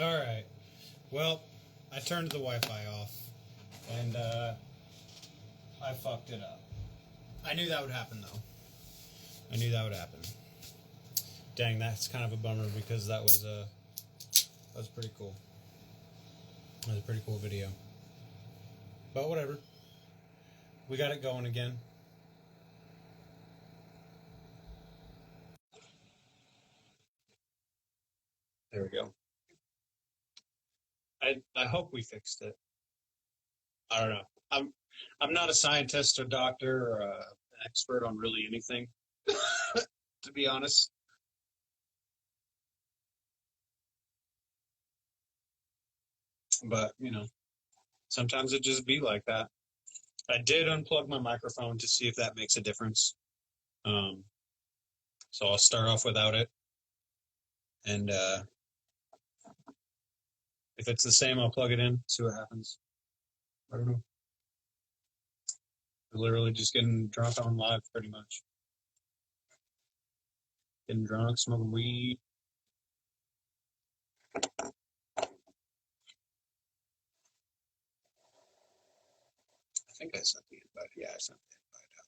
All right. Well, I turned the Wi-Fi off, and I fucked it up. I knew that would happen, though. I knew that would happen. Dang, that's kind of a bummer because that was pretty cool. That was a pretty cool video. But whatever. We got it going again. There we go. I hope we fixed it. I don't know. I'm not a scientist or doctor or an expert on really anything, to be honest. But, sometimes it just be like that. I did unplug my microphone to see if that makes a difference. So I'll start off without it. And if it's the same, I'll plug it in, see what happens. I don't know. We're literally just getting drunk on live, pretty much. Getting drunk, smoking weed. I think I sent the invite. Yeah, I sent the invite out.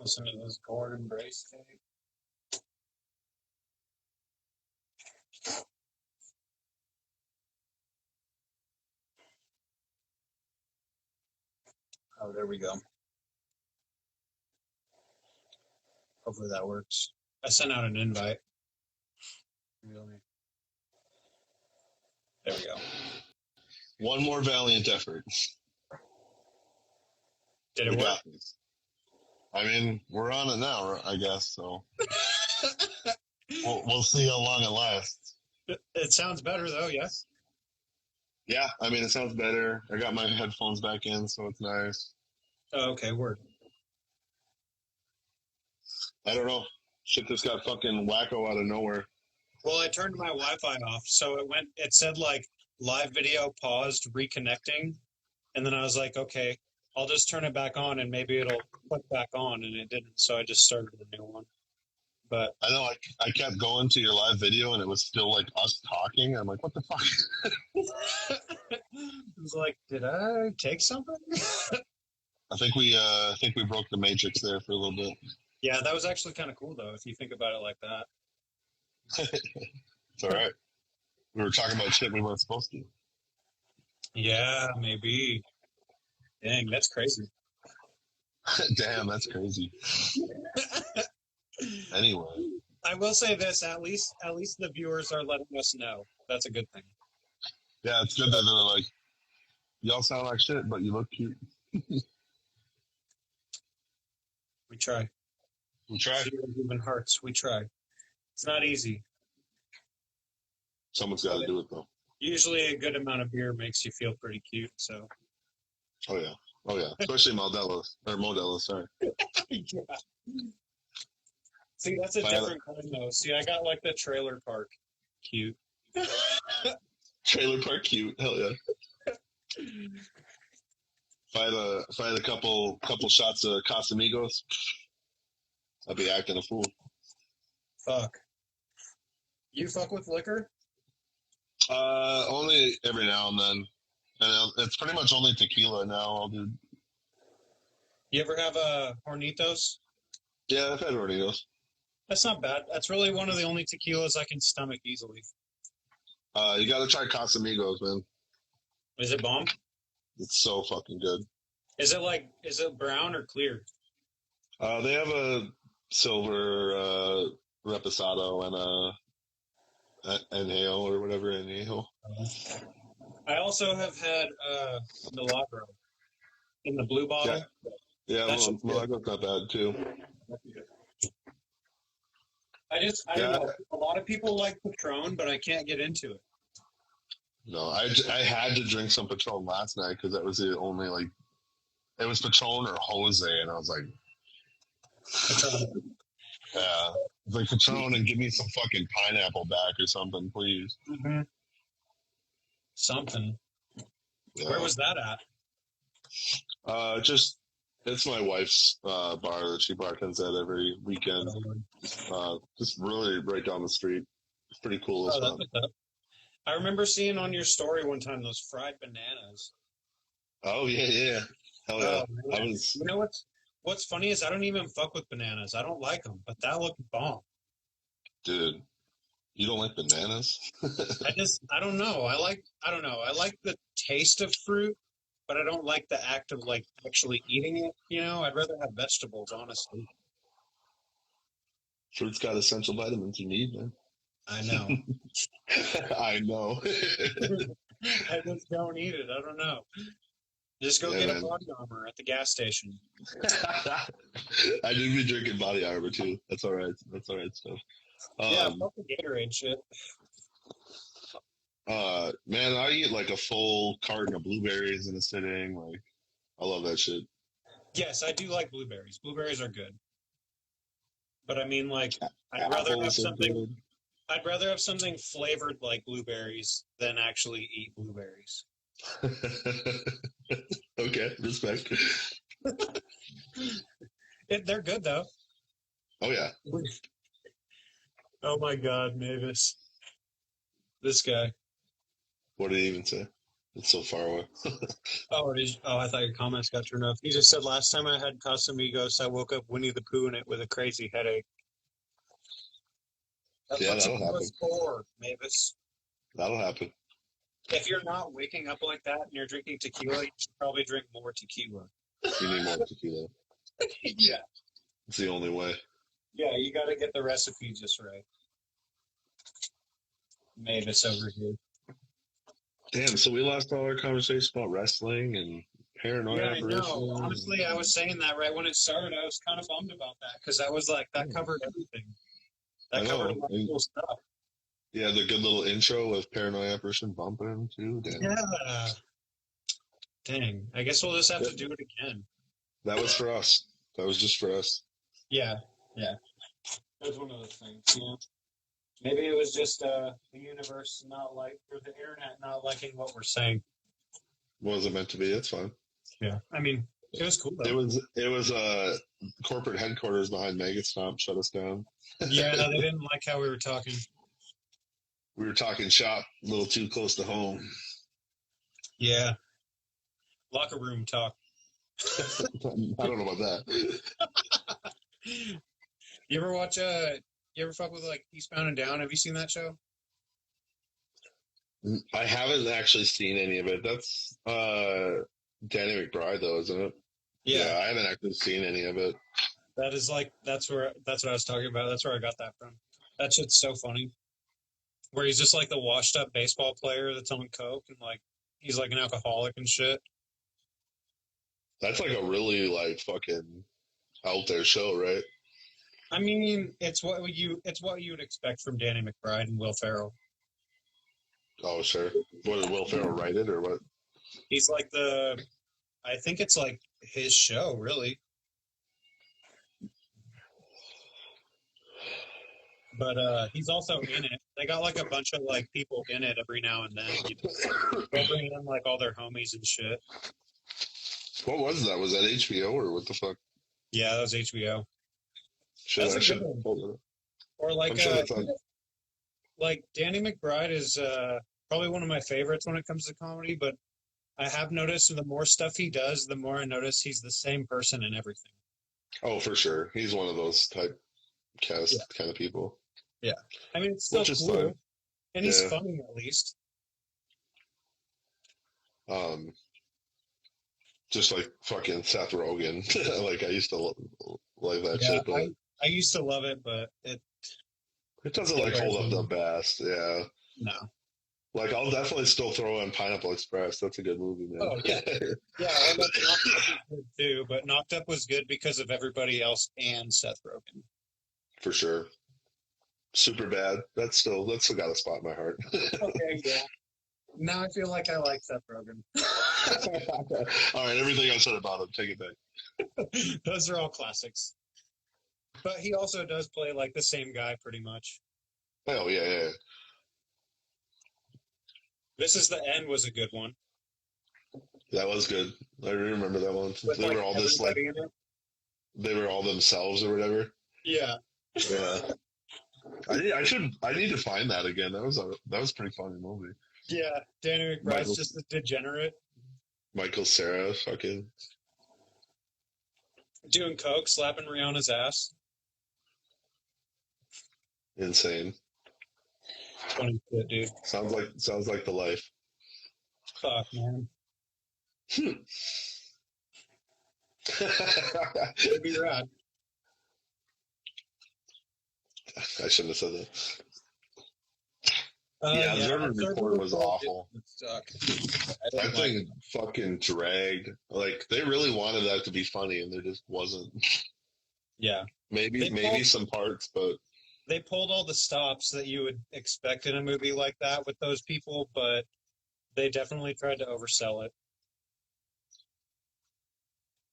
Listen to this Gordon Brace tape. Oh, there we go. Hopefully that works. I sent out an invite. There we go. One more valiant effort. Did it work? I mean, we're on it now, I guess, so we'll see how long it lasts. It sounds better, though, yes? Yeah, I mean, it sounds better. I got my headphones back in, so it's nice. Oh, okay, word. I don't know. Shit just got fucking wacko out of nowhere. Well, I turned my Wi-Fi off, so it said, like, live video paused, reconnecting, and then I was like, okay, I'll just turn it back on, and maybe it'll click back on, and it didn't, so I just started a new one. But I know I kept going to your live video, and it was still, like, us talking. I'm like, what the fuck? I was like, did I take something? I think we broke the matrix there for a little bit. Yeah, that was actually kind of cool, though, if you think about it like that. It's all right. We were talking about shit we weren't supposed to. Yeah, maybe. Dang, that's crazy. Damn, that's crazy. Anyway, I will say this: at least the viewers are letting us know. That's a good thing. Yeah, it's good that they're like, y'all sound like shit, but you look cute. We try. We try. Human hearts. We try. It's not easy. Someone's got to do it, though. Usually a good amount of beer makes you feel pretty cute, so. Oh, yeah. Especially Modelo, sorry. Yeah. See, that's a different kind, though. See, I got, like, the trailer park cute. Trailer park cute. Hell yeah. If I had a couple shots of Casamigos, I'd be acting a fool. Fuck. You fuck with liquor? Only every now and then. And it's pretty much only tequila now, I'll do. You ever have Hornitos? Yeah, I've had Hornitos. That's not bad. That's really one of the only tequilas I can stomach easily. You gotta try Casamigos, man. Is it bomb? It's so fucking good. Is it brown or clear? They have a silver reposado and a Añejo or whatever, Añejo. I also have had Milagro in the blue bottle. Yeah, Milagro's not bad too. I don't know. A lot of people like Patron, but I can't get into it. No, I had to drink some Patron last night because that was the only, like, it was Patron or Jose, and I was like, Patron. Yeah, it's like Patron and give me some fucking pineapple back or something, please. Mm-hmm. Something. Yeah. Where was that at? Just It's my wife's bar that she bartends at every weekend. Just really right down the street. It's pretty cool as well. I remember seeing on your story one time those fried bananas. Oh yeah. Hell yeah. You know what's funny is I don't even fuck with bananas. I don't like them, but that looked bomb. Dude, you don't like bananas? I don't know. I don't know. I like the taste of fruit, but I don't like the act of like actually eating it. You know, I'd rather have vegetables, honestly. Fruit's got essential vitamins you need, man. I know. I know. I just don't eat it. I don't know. Just go get a body armor at the gas station. I do be drinking body armor too. That's all right. That's all right stuff. Fuck the Gatorade shit. Man, I eat like a full carton of blueberries in a sitting. Like, I love that shit. Yes, I do like blueberries. Blueberries are good. But I mean, like, I'd rather have something. I'd rather have something flavored like blueberries than actually eat blueberries. Okay, respect. They're good though. Oh yeah. Oh my God, Mavis. This guy. What did he even say? It's so far away. Oh, I thought your comments got turned off. He just said, last time I had Casamigos, I woke up Winnie the Pooh in it with a crazy headache. Yeah, that'll happen. Mavis. That'll happen. If you're not waking up like that and you're drinking tequila, you should probably drink more tequila. You need more tequila. Yeah. It's the only way. Yeah, you got to get the recipe just right. Mavis over here. Damn, so we lost all our conversation about wrestling and Paranoia Apparition. I know. Honestly, I was saying that right when it started. I was kind of bummed about that because I was like, that covered everything. That covered a lot of cool stuff. Yeah, the good little intro with Paranoia Apparition bumping too. Damn. Yeah. Dang. I guess we'll just have to do it again. That was for us. That was just for us. Yeah. Yeah. That was one of those things. Yeah. Maybe it was just the universe or the internet not liking what we're saying. What was it meant to be? It's fine. Yeah. I mean, it was cool though. It was corporate headquarters behind Mega Stomp shut us down. Yeah, no, they didn't like how we were talking. We were talking shop a little too close to home. Yeah. Locker room talk. I don't know about that. You ever fuck with like Eastbound and Down? Have you seen that show? I haven't actually seen any of it. That's Danny McBride though, isn't it? Yeah, I haven't actually seen any of it. That's what I was talking about. That's where I got that from. That shit's so funny. Where he's just like the washed up baseball player that's on coke and like he's like an alcoholic and shit. That's like a really like fucking out there show, right? I mean, it's what you would expect from Danny McBride and Will Ferrell. Oh sure. What, did Will Ferrell write it or what? He's like I think it's like his show, really. But he's also in it. They got like a bunch of like people in it every now and then. You know? They'll bring in like all their homies and shit. What was that? Was that HBO or what the fuck? Yeah, that was HBO. Shit, I should. Or like like Danny McBride is probably one of my favorites when it comes to comedy, but I have noticed the more stuff he does, the more I notice he's the same person in everything. Oh, for sure. He's one of those type cast kind of people. Yeah. I mean, it's still cool. Fun. And he's funny, at least. Just like fucking Seth Rogen. Like, I used to like that shit, but... I used to love it, but it doesn't, like, hold up the best, yeah. No. Like, I'll definitely still throw in Pineapple Express. That's a good movie, man. Oh, yeah. Yeah, I love Knocked Up was good, too, but Knocked Up was good because of everybody else and Seth Rogen. For sure. Super Bad. That's still got a spot in my heart. Okay, yeah. Now I feel like I like Seth Rogen. All right, everything I said about him, take it back. Those are all classics. But he also does play like the same guy pretty much. Oh, yeah. This Is the End was a good one. That was good. I remember that one. With They like were all just like everybody in it. they were all themselves or whatever. Yeah. Yeah. I need to find that again. That was a pretty funny movie. Yeah. Danny McBride's just a degenerate. Michael Cera fucking Doing coke, slapping Rihanna's ass. insane. Funny shit, dude. Sounds like the life. Fuck, man. It'd be rad. I shouldn't have said that. Yeah, Observer Report was awful. It sucked. That thing fucking dragged. Like they really wanted that to be funny, and there just wasn't. Yeah. Maybe some parts, but they pulled all the stops that you would expect in a movie like that with those people, but they definitely tried to oversell it.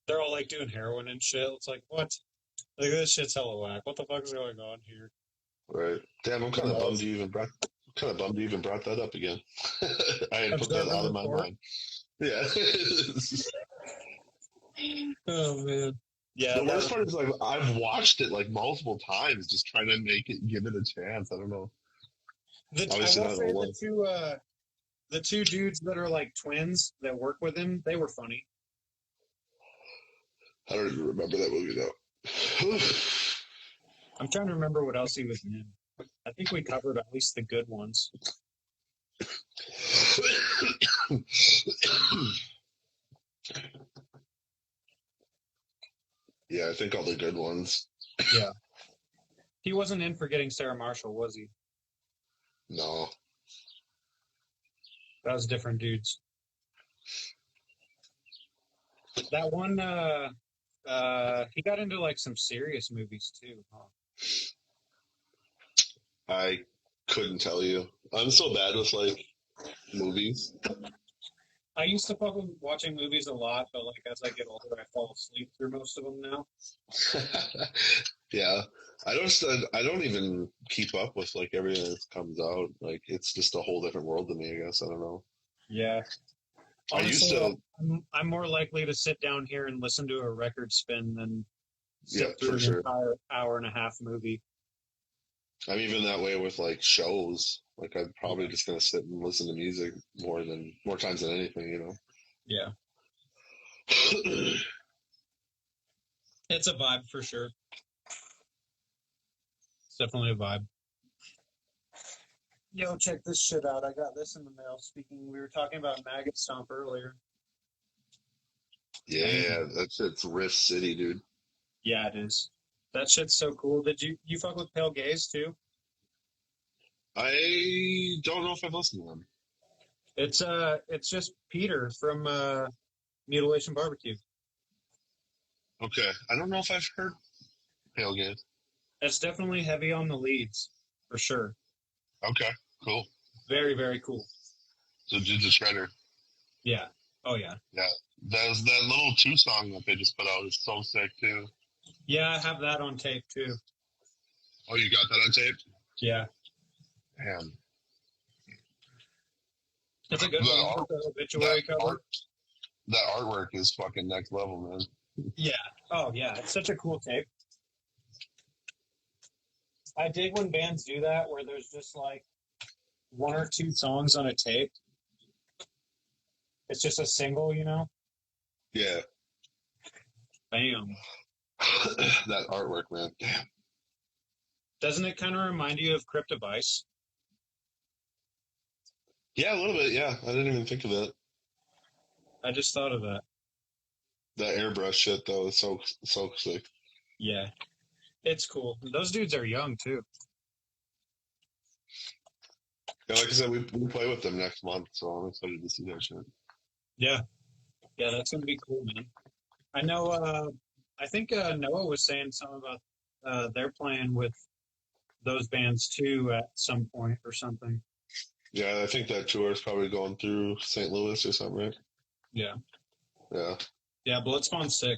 They're all like doing heroin and shit. It's like, what? Like, this shit's hella whack. What the fuck is going on here? Right. Damn, I'm kind of bummed you even brought that up again. I had put that out of my mind. Yeah. Oh man. Yeah. The worst part is like I've watched it like multiple times, just trying to give it a chance. I don't know. The two dudes that are like twins that work with him, they were funny. I don't even remember that movie though. I'm trying to remember what else he was in. I think we covered at least the good ones. Yeah, I think all the good ones. Yeah. He wasn't in Forgetting Sarah Marshall, was he? No. That was different dudes. That one, he got into like some serious movies too, huh? I couldn't tell you. I'm so bad with like movies. I used to fuck with watching movies a lot, but like as I get older, I fall asleep through most of them now. Yeah, I don't even keep up with like everything that comes out. Like it's just a whole different world to me. I guess I don't know. Yeah, honestly, I'm more likely to sit down here and listen to a record spin than sit through an entire hour and a half movie. I'm even that way with like shows. Like I'm probably just gonna sit and listen to music more times than anything, you know. Yeah. It's a vibe for sure. It's definitely a vibe. Yo, check this shit out. I got this in the mail. We were talking about Maggot Stomp earlier. Yeah, that shit's Riff City, dude. Yeah, it is. That shit's so cool. Did you fuck with Pale Gaze too? I don't know if I've listened to them. It's just Peter from Mutilation Barbecue. Okay, I don't know if I've heard Pale Gaze. It's definitely heavy on the leads, for sure. Okay, cool. Very, very cool. So dude's a shredder. Yeah. Oh yeah. Yeah. That little 2 song that they just put out is so sick too. Yeah, I have that on tape too. Oh, you got that on tape? Yeah. Damn. That's a good one. Obituary cover. That artwork is fucking next level, man. Yeah. Oh yeah. It's such a cool tape. I dig when bands do that, where there's just like 1 or 2 songs on a tape. It's just a single, you know? Yeah. Bam. That artwork, man. Damn. Doesn't it kind of remind you of Cryptovice? Yeah, a little bit, yeah. I didn't even think of that. I just thought of that. That airbrush shit, though, is so sick. Yeah. It's cool. Those dudes are young, too. Yeah, like I said, we play with them next month, so I'm excited to see that shit. Yeah. Yeah, that's going to be cool, man. I know, I think Noah was saying something about they're playing with those bands, too, at some point or something. Yeah, I think that tour is probably going through St. Louis or something, right? Yeah. Yeah. Yeah, Bloodspawn's sick.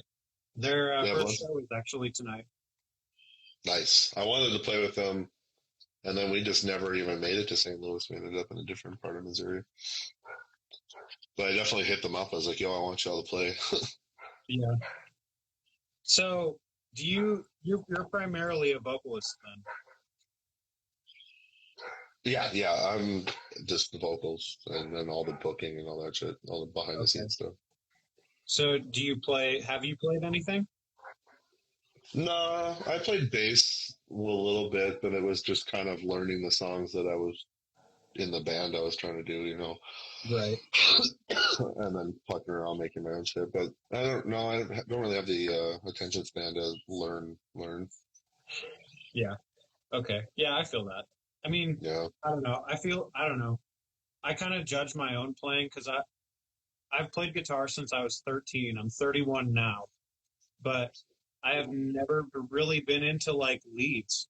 Their first show is actually tonight. Nice. I wanted to play with them, and then we just never even made it to St. Louis. We ended up in a different part of Missouri. But I definitely hit them up. I was like, yo, I want y'all to play. Yeah. So, you're primarily a vocalist then? Yeah, I'm just the vocals and then all the booking and all that shit, all the behind the Okay. scenes stuff. So, have you played anything? No, I played bass a little bit, but it was just kind of learning the songs that I was in the band I was trying to do, Right. and then fucking around making my own shit. But I don't know. I don't really have the attention span to learn. Yeah. Okay. Yeah, I feel that. I mean, Yeah. I don't know. I don't know. I kind of judge my own playing because I've played guitar since I was 13. I'm 31 now, but I have never really been into like leads.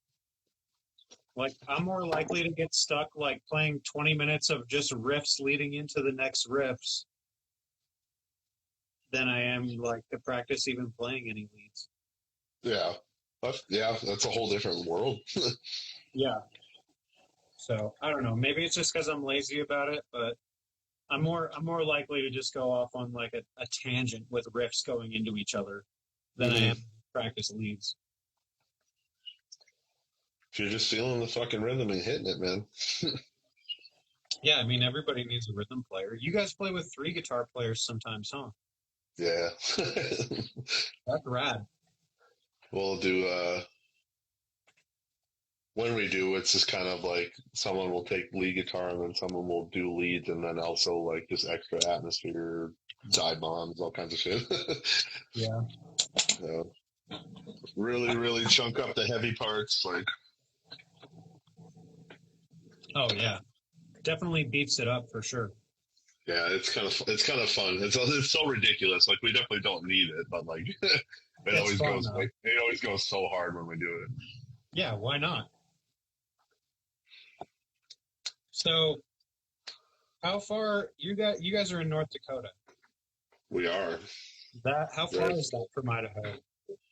Like I'm more likely to get stuck like playing 20 minutes of just riffs leading into the next riffs than I am like to practice even playing any leads. Yeah. That's a whole different world. Yeah. So I don't know. Maybe it's just because I'm lazy about it, but I'm more likely to just go off on like a tangent with riffs going into each other than I am to practice leads. If you're just feeling the fucking rhythm and hitting it, man. Yeah, I mean everybody needs a rhythm player. You guys play with 3 guitar players sometimes, huh? Yeah. That's rad. We'll do when we do, it's just kind of like someone will take lead guitar and then someone will do leads and then also like just extra atmosphere, dive bombs, all kinds of shit. Yeah. Yeah. Really, really chunk up the heavy parts. Like, Oh yeah. Definitely beats it up for sure. yeah, it's kind of fun. It's so ridiculous. Like, we definitely don't need it, but like, It's fun though. it always goes so hard when we do it. Yeah, why not? So how far you guys are in North Dakota? We are. That how far is that from Idaho?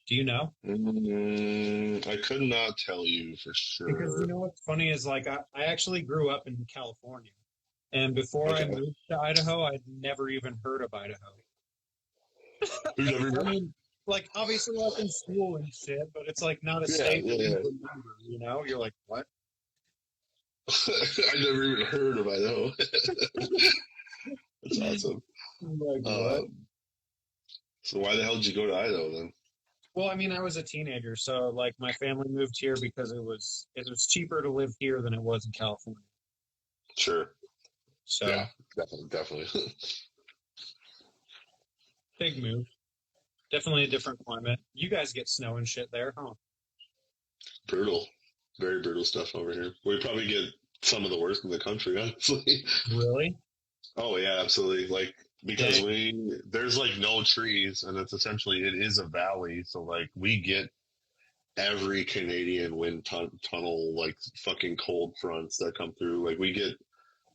Do you know? I could not tell you for Because sure. you know what's funny is like I actually grew up in California. And before I Okay. moved to Idaho, I'd never even heard of Idaho. Who's ever I mean, like obviously like in school and shit, but it's like not a state that you remember, you know? You're like, what? I never even heard of Idaho. That's awesome. Like what? So why the hell did you go to Idaho then? Well, I mean, I was a teenager, so like my family moved here because it was cheaper to live here than it was in California. Sure. So Yeah, definitely. big move. Definitely a different climate. You guys get snow and shit there, huh? Brutal. Very brutal stuff over here. We probably get some of the worst in the country, honestly. Really? Oh yeah, absolutely. Like because there's like no trees and it's essentially it is a valley, so like we get every Canadian wind tunnel like fucking cold fronts that come through. Like we get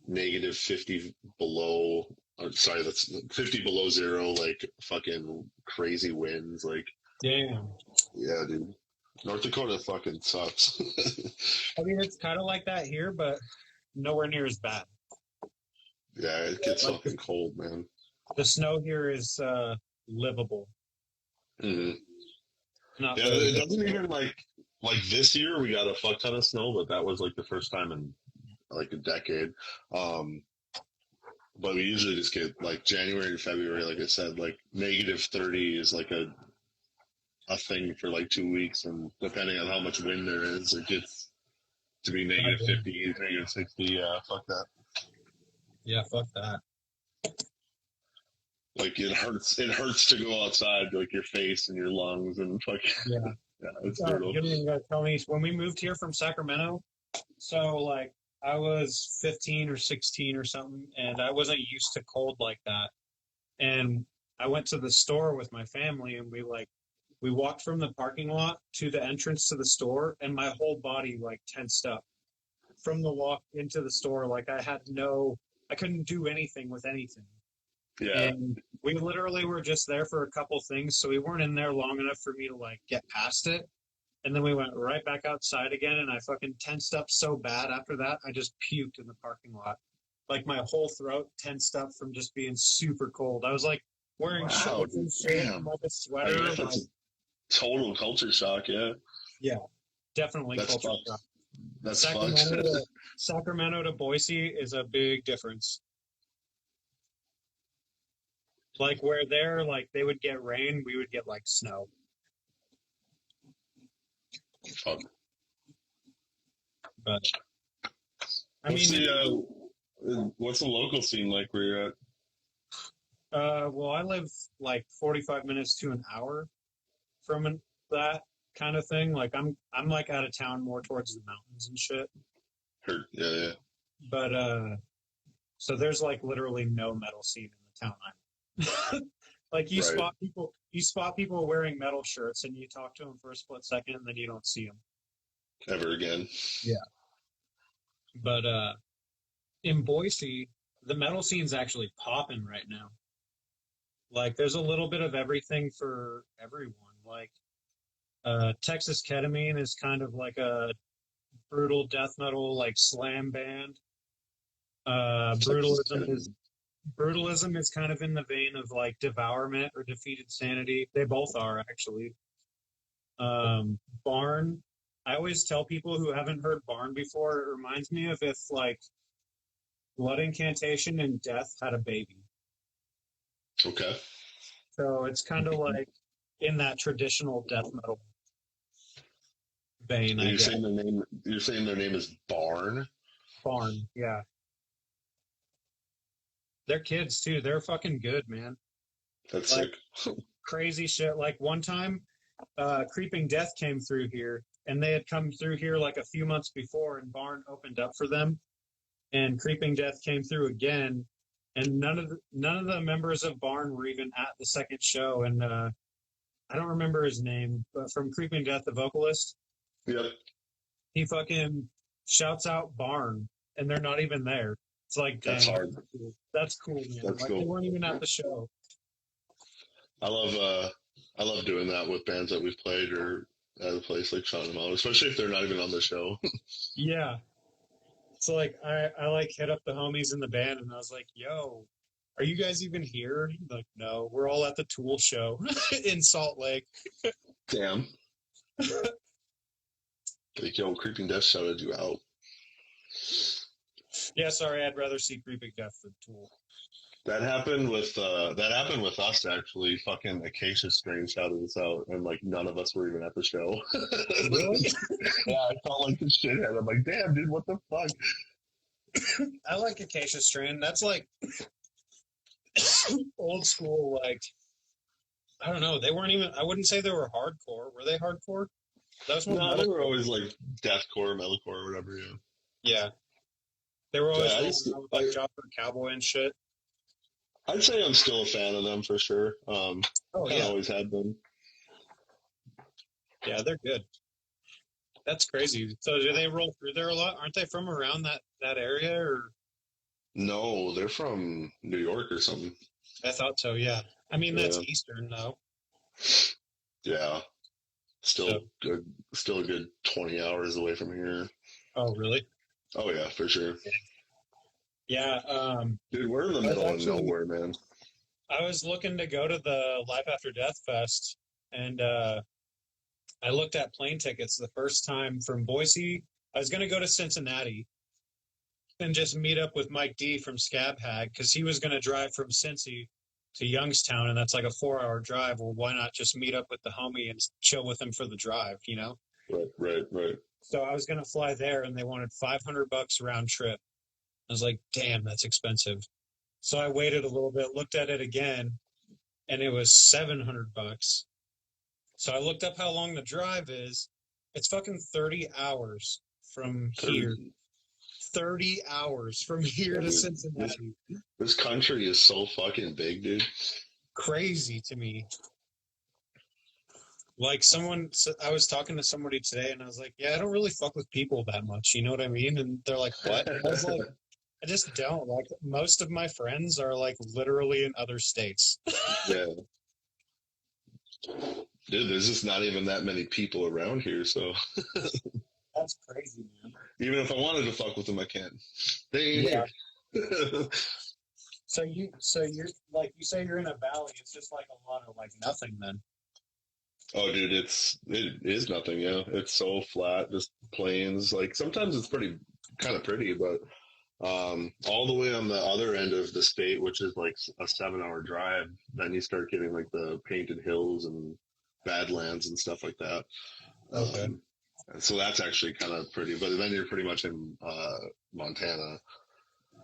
negative 50 below sorry, that's 50 below zero, like fucking crazy winds. Like Damn. yeah, dude. North Dakota fucking sucks. I mean, it's kind of like that here, but nowhere near as bad. Yeah, it gets Like fucking cold, man. the snow here is livable. Mm-hmm. Not Yeah, very it good. doesn't even like this year we got a fuck ton of snow, but that was like the first time in like a decade. Um, but we usually just get like January and February, like I said, like negative 30 is like a thing for like 2 weeks, and depending on how much wind there is, it gets to be negative 50, negative 60. Yeah, fuck that. Yeah, fuck that. Like it hurts. It hurts to go outside, like your face and your lungs, and fucking Yeah. yeah, it's brutal. You didn't gotta tell me when we moved here from Sacramento. So like I was 15 or 16 or something, and I wasn't used to cold like that. And I went to the store with my family, and we walked from the parking lot to the entrance to the store, and my whole body like tensed up from the walk into the store. Like I couldn't do anything with anything. Yeah, And we literally were just there for a couple things, so we weren't in there long enough for me to like get past it. And then we went right back outside again, and I fucking tensed up so bad after that, I just puked in the parking lot. like my whole throat tensed up from just being super cold. I was like wearing shorts and shit, like a sweater. I guess that's a total culture shock. Yeah, definitely that's culture fucked. shock. That's Sacramento to Boise is a big difference. Like where they're like they would get rain, we would get like snow. Fuck. But I mean, what's the local scene like where you're at? well, I live like 45 minutes to an hour from that kind of thing. Like I'm like out of town more towards the mountains and shit. Yeah. But so there's like literally no metal scene in the town I'm in. Like you spot people wearing metal shirts and you talk to them for a split second and then you don't see them ever again. Yeah. But in Boise, the metal scene's actually popping right now. Like there's a little bit of everything for everyone. Like Texas Ketamine is kind of like a brutal death metal like slam band. Brutalism is kind of in the vein of like Devourment or Defeated Sanity. They both are actually. Barn. I always tell people who haven't heard Barn before, it reminds me of if like Blood Incantation and Death had a baby. Okay. So it's kind of like in that traditional death metal vein. You're saying their name is Barn? Barn, yeah. They're kids too. They're fucking good, man. That's like, sick. Crazy shit. Like one time, Creeping Death came through here, and they had come through here like a few months before, and Barn opened up for them, and Creeping Death came through again, and none of the members of Barn were even at the second show, and I don't remember his name, but from Creeping Death, the vocalist, yep, he fucking shouts out Barn, and they're not even there. It's like, dang, that's hard. That's cool, man. That's like cool. They weren't even at the show. I love doing that with bands that we've played or at a place like Sean and MAUL, especially if they're not even on the show. Yeah. So like I like hit up the homies in the band and I was like, yo, are you guys even here? Like, no, we're all at the Tool show in Salt Lake. Damn. Like, yo, Creeping Death shouted you out. Yeah, sorry, I'd rather see Creeping Death than Tool. That happened with us actually. Fucking Acacia Strain shouted us out, and like none of us were even at the show. Really? Yeah, I felt like the shithead. I'm like, damn, dude, what the fuck? I like Acacia Strain. That's like old school. Like I don't know. They weren't even. I wouldn't say they were hardcore. Were they hardcore? That was no, they were always like deathcore, metalcore, or whatever. Yeah. Yeah. They were always like Job for Cowboy and shit. I'd say I'm still a fan of them for sure. Yeah. Always had been. Yeah, they're good. That's crazy. So do they roll through there a lot? Aren't they from around that area or? No, they're from New York or something. I thought so. Yeah. I mean that's Eastern though. Yeah. Still a good 20 hours away from here. Oh really? Oh yeah, for sure. Yeah. Dude, we're in the middle of nowhere, man. I was looking to go to the Life After Death Fest, and I looked at plane tickets the first time from Boise. I was going to go to Cincinnati and just meet up with Mike D from Scab Hag because he was going to drive from Cincy to Youngstown, and that's like a 4-hour drive. Well, why not just meet up with the homie and chill with him for the drive, you know? Right. So I was going to fly there, and they wanted $500 round trip. I was like, damn, that's expensive. So I waited a little bit, looked at it again, and it was $700. So I looked up how long the drive is. It's fucking 30 hours from here. 30 hours from here to Cincinnati. This country is so fucking big, dude. Crazy to me. Like I was talking to somebody today, and I was like, yeah, I don't really fuck with people that much. You know what I mean? And they're like, what? I was like, I just don't. Like, most of my friends are, like, literally in other states. Yeah. Dude, there's just not even that many people around here, so. That's crazy, man. Even if I wanted to fuck with them, I can't. So you're like you say you're in a valley. It's just like a lot of like nothing then. Oh, dude, it is nothing. Yeah, it's so flat, just plains. Like sometimes it's kind of pretty, but all the way on the other end of the state, which is like a 7-hour drive, then you start getting like the painted hills and badlands and stuff like that. Okay. So that's actually kind of pretty, but then you're pretty much in Montana.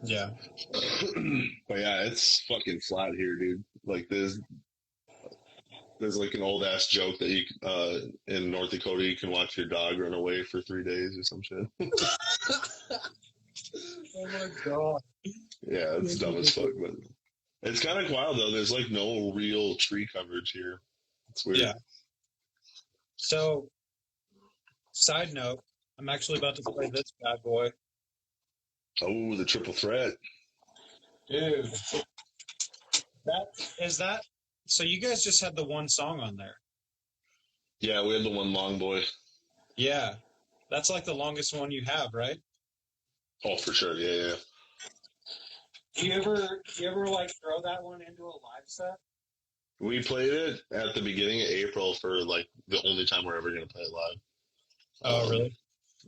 Yeah. But yeah, it's fucking flat here, dude. Like there's like an old ass joke that you in North Dakota you can watch your dog run away for 3 days or some shit. Oh my god. Yeah, it's dumb as fuck, but it's kind of wild though. There's like no real tree coverage here. It's weird. Yeah. So, side note, I'm actually about to play this bad boy. Oh, the triple threat. Dude. That so you guys just had the one song on there. Yeah, we had the one long boy. Yeah. That's like the longest one you have, right? Oh, for sure. Yeah. Do you ever like throw that one into a live set? We played it at the beginning of April for like the only time we're ever gonna play it live. Oh, really?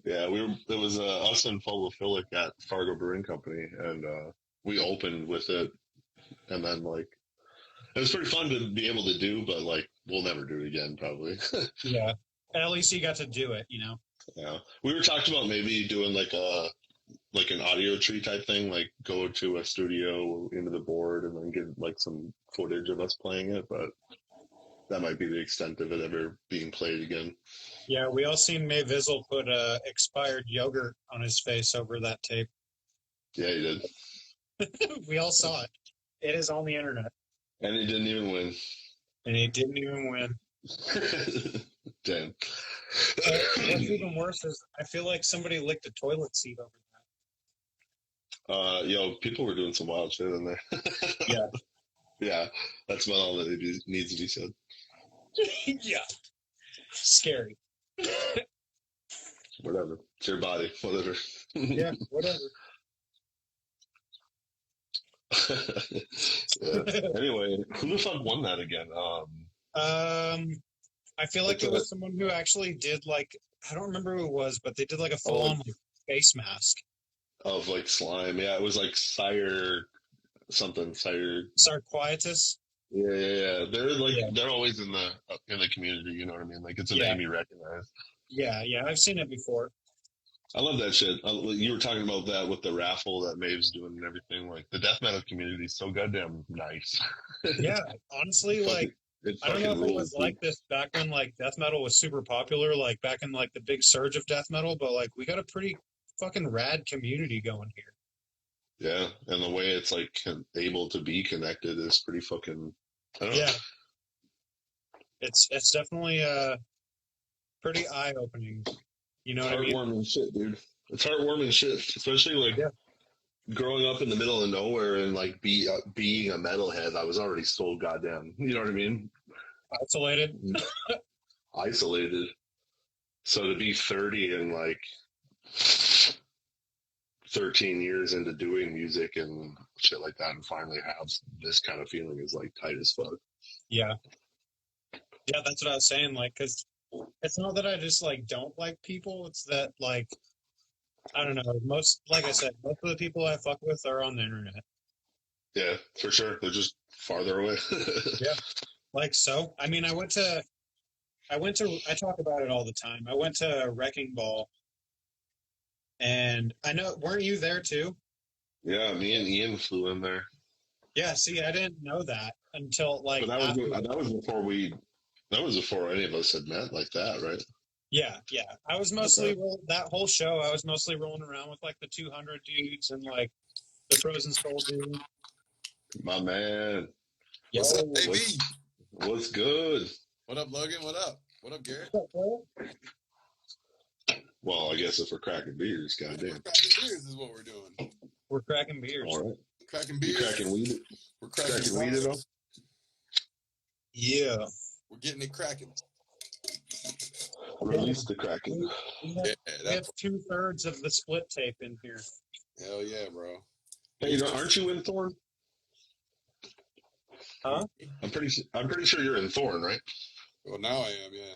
Yeah, it was us and Philic at Fargo Brewing Company, and we opened with it, and then like it was pretty fun to be able to do, but like we'll never do it again probably. Yeah. At least you got to do it, you know. Yeah, we were talking about maybe doing like an audio tree type thing, like go to a studio into the board and then get like some footage of us playing it, but that might be the extent of it ever being played again. Yeah, we all seen May Vizzle put expired yogurt on his face over that tape. Yeah, he did. We all saw it. It is on the internet. And he didn't even win. And he didn't even win. Damn. What's even worse is I feel like somebody licked a toilet seat over Yo, people were doing some wild shit in there. Yeah. Yeah, that's about all that needs to be said. Yeah. Scary. Whatever. It's your body. Whatever. Yeah, whatever. Yeah. Anyway, who the fuck won that again? I feel like it was someone who actually did like I don't remember who it was, but they did like a full-on like, face mask of like slime. Yeah, it was like Sire something. Sarquietus. Yeah. They're always in the community. You know what I mean? Like it's a name you recognize. Yeah. I've seen it before. I love that shit. You were talking about that with the raffle that Maeve's doing and everything. Like the death metal community is so goddamn nice. Yeah, honestly, like I don't know if it was like this back when like death metal was super popular, like back in like the big surge of death metal, but like we got a pretty fucking rad community going here. Yeah, and the way it's like able to be connected is pretty fucking. I don't know. Yeah, it's definitely pretty eye opening. You know what I mean? Heartwarming shit, dude. It's heartwarming shit, especially like growing up in the middle of nowhere and like being a metalhead. I was already so goddamn. You know what I mean? Isolated. So to be 30 and like 13 years into doing music and shit like that, and finally have this kind of feeling is like tight as fuck. Yeah, that's what I was saying. Like, because it's not that I just like don't like people. It's that like I don't know. Like I said, most of the people I fuck with are on the internet. Yeah, for sure. They're just farther away. Yeah, like so. I mean, I talk about it all the time. I went to Wrecking Ball, and I know weren't you there too? Yeah, me and Ian flew in there. Yeah, see, I didn't know that until like but that was before any of us had met like that, right? Yeah. I was mostly that whole show. I was mostly rolling around with like the 200 dudes and like the Frozen Soul dude. My man. What's up, baby? What's good? What up, Logan? What up? What up, Garrett? What's up, well, I guess if we're cracking beers, goddamn. We're cracking beers is what we're doing. We're cracking beers. All right. Cracking beers. You cracking weed? We're cracking weed at all? Yeah. We're getting it cracking. Release the cracking. We have 2/3 of the split tape in here. Hell yeah, bro. Hey, aren't you in Thorn? Huh? I'm pretty sure you're in Thorn, right? Well, now I am, yeah.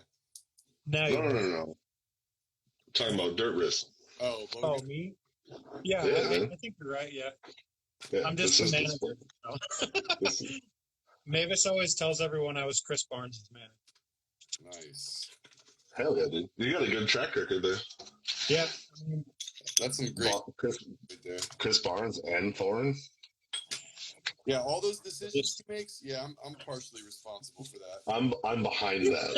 No, No. I'm talking about Dirt Riffs. Oh, Oh, Logan? me? Yeah, Yeah, man. I think you're right. Yeah, Yeah, I'm just the manager. this is Mavis always tells everyone I was Chris Barnes' manager. Nice. hell yeah, dude. You got a good track record there. Yeah, I mean, That's some great Chris, right there. Chris Barnes and Thorn. Yeah, all those decisions he makes, yeah, I'm partially responsible for that. I'm behind that.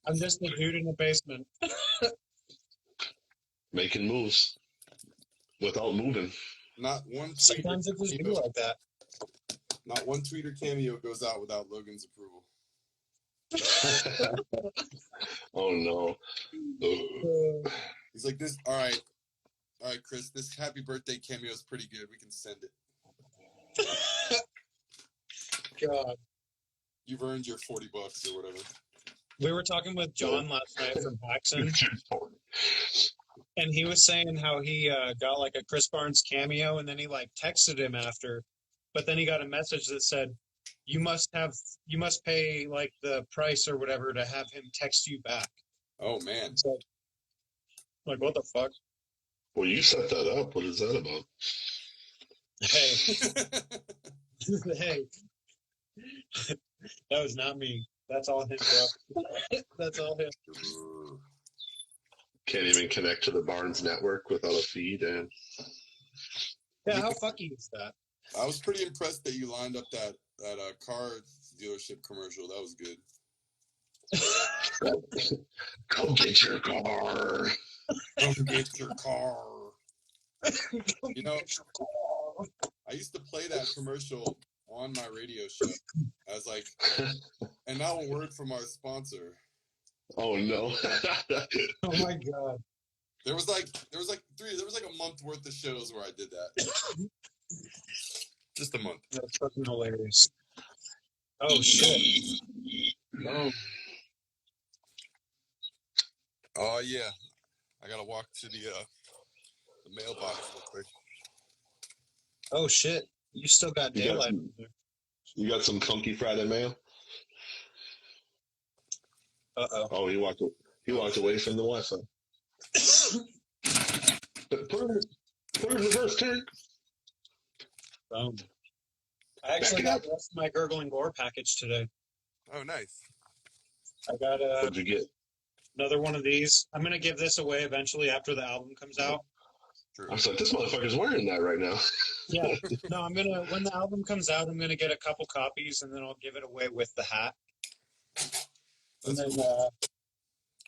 I'm just a dude in the basement. Making moves without moving. Not one tweet Sometimes it just be like that. Not one tweet or cameo goes out without Logan's approval. Oh no. He's like, this, all right, Chris, this happy birthday cameo is pretty good. We can send it. God. You've earned your $40 or whatever. We were talking with John last night from Paxson, and he was saying how he got like a Chris Barnes cameo, and then he like texted him after, but then he got a message that said, you must pay like the price or whatever to have him text you back. Oh, man. So, like, what the fuck? Well, you set that up. What is that about? Hey. Hey. That was not me. That's all him, bro. That's all him. Can't even connect to the Barnes network without a feed, and Yeah, how fucky is that? I was pretty impressed that you lined up that car dealership commercial. That was good. go get your car. Come get your car. You know, I used to play that commercial on my radio show. I was like, and now a word from our sponsor. Oh no. Oh my god. There was like a month worth of shows where I did that. Just a month. That's fucking hilarious. Oh shit. Oh yeah. I gotta walk to the mailbox real quick. Oh shit. You still got daylight. You got some funky Friday mail? Uh-oh. Oh, he walked away from the Wi-Fi. Put it in reverse, Terry. Boom. I actually got the rest of my Gurgling Gore package today. Oh, nice. I got What'd you get? another one of these. I'm going to give this away eventually after the album comes out. True. I was like, this motherfucker's wearing that right now. Yeah. No, when the album comes out, I'm going to get a couple copies, and then I'll give it away with the hat. And then,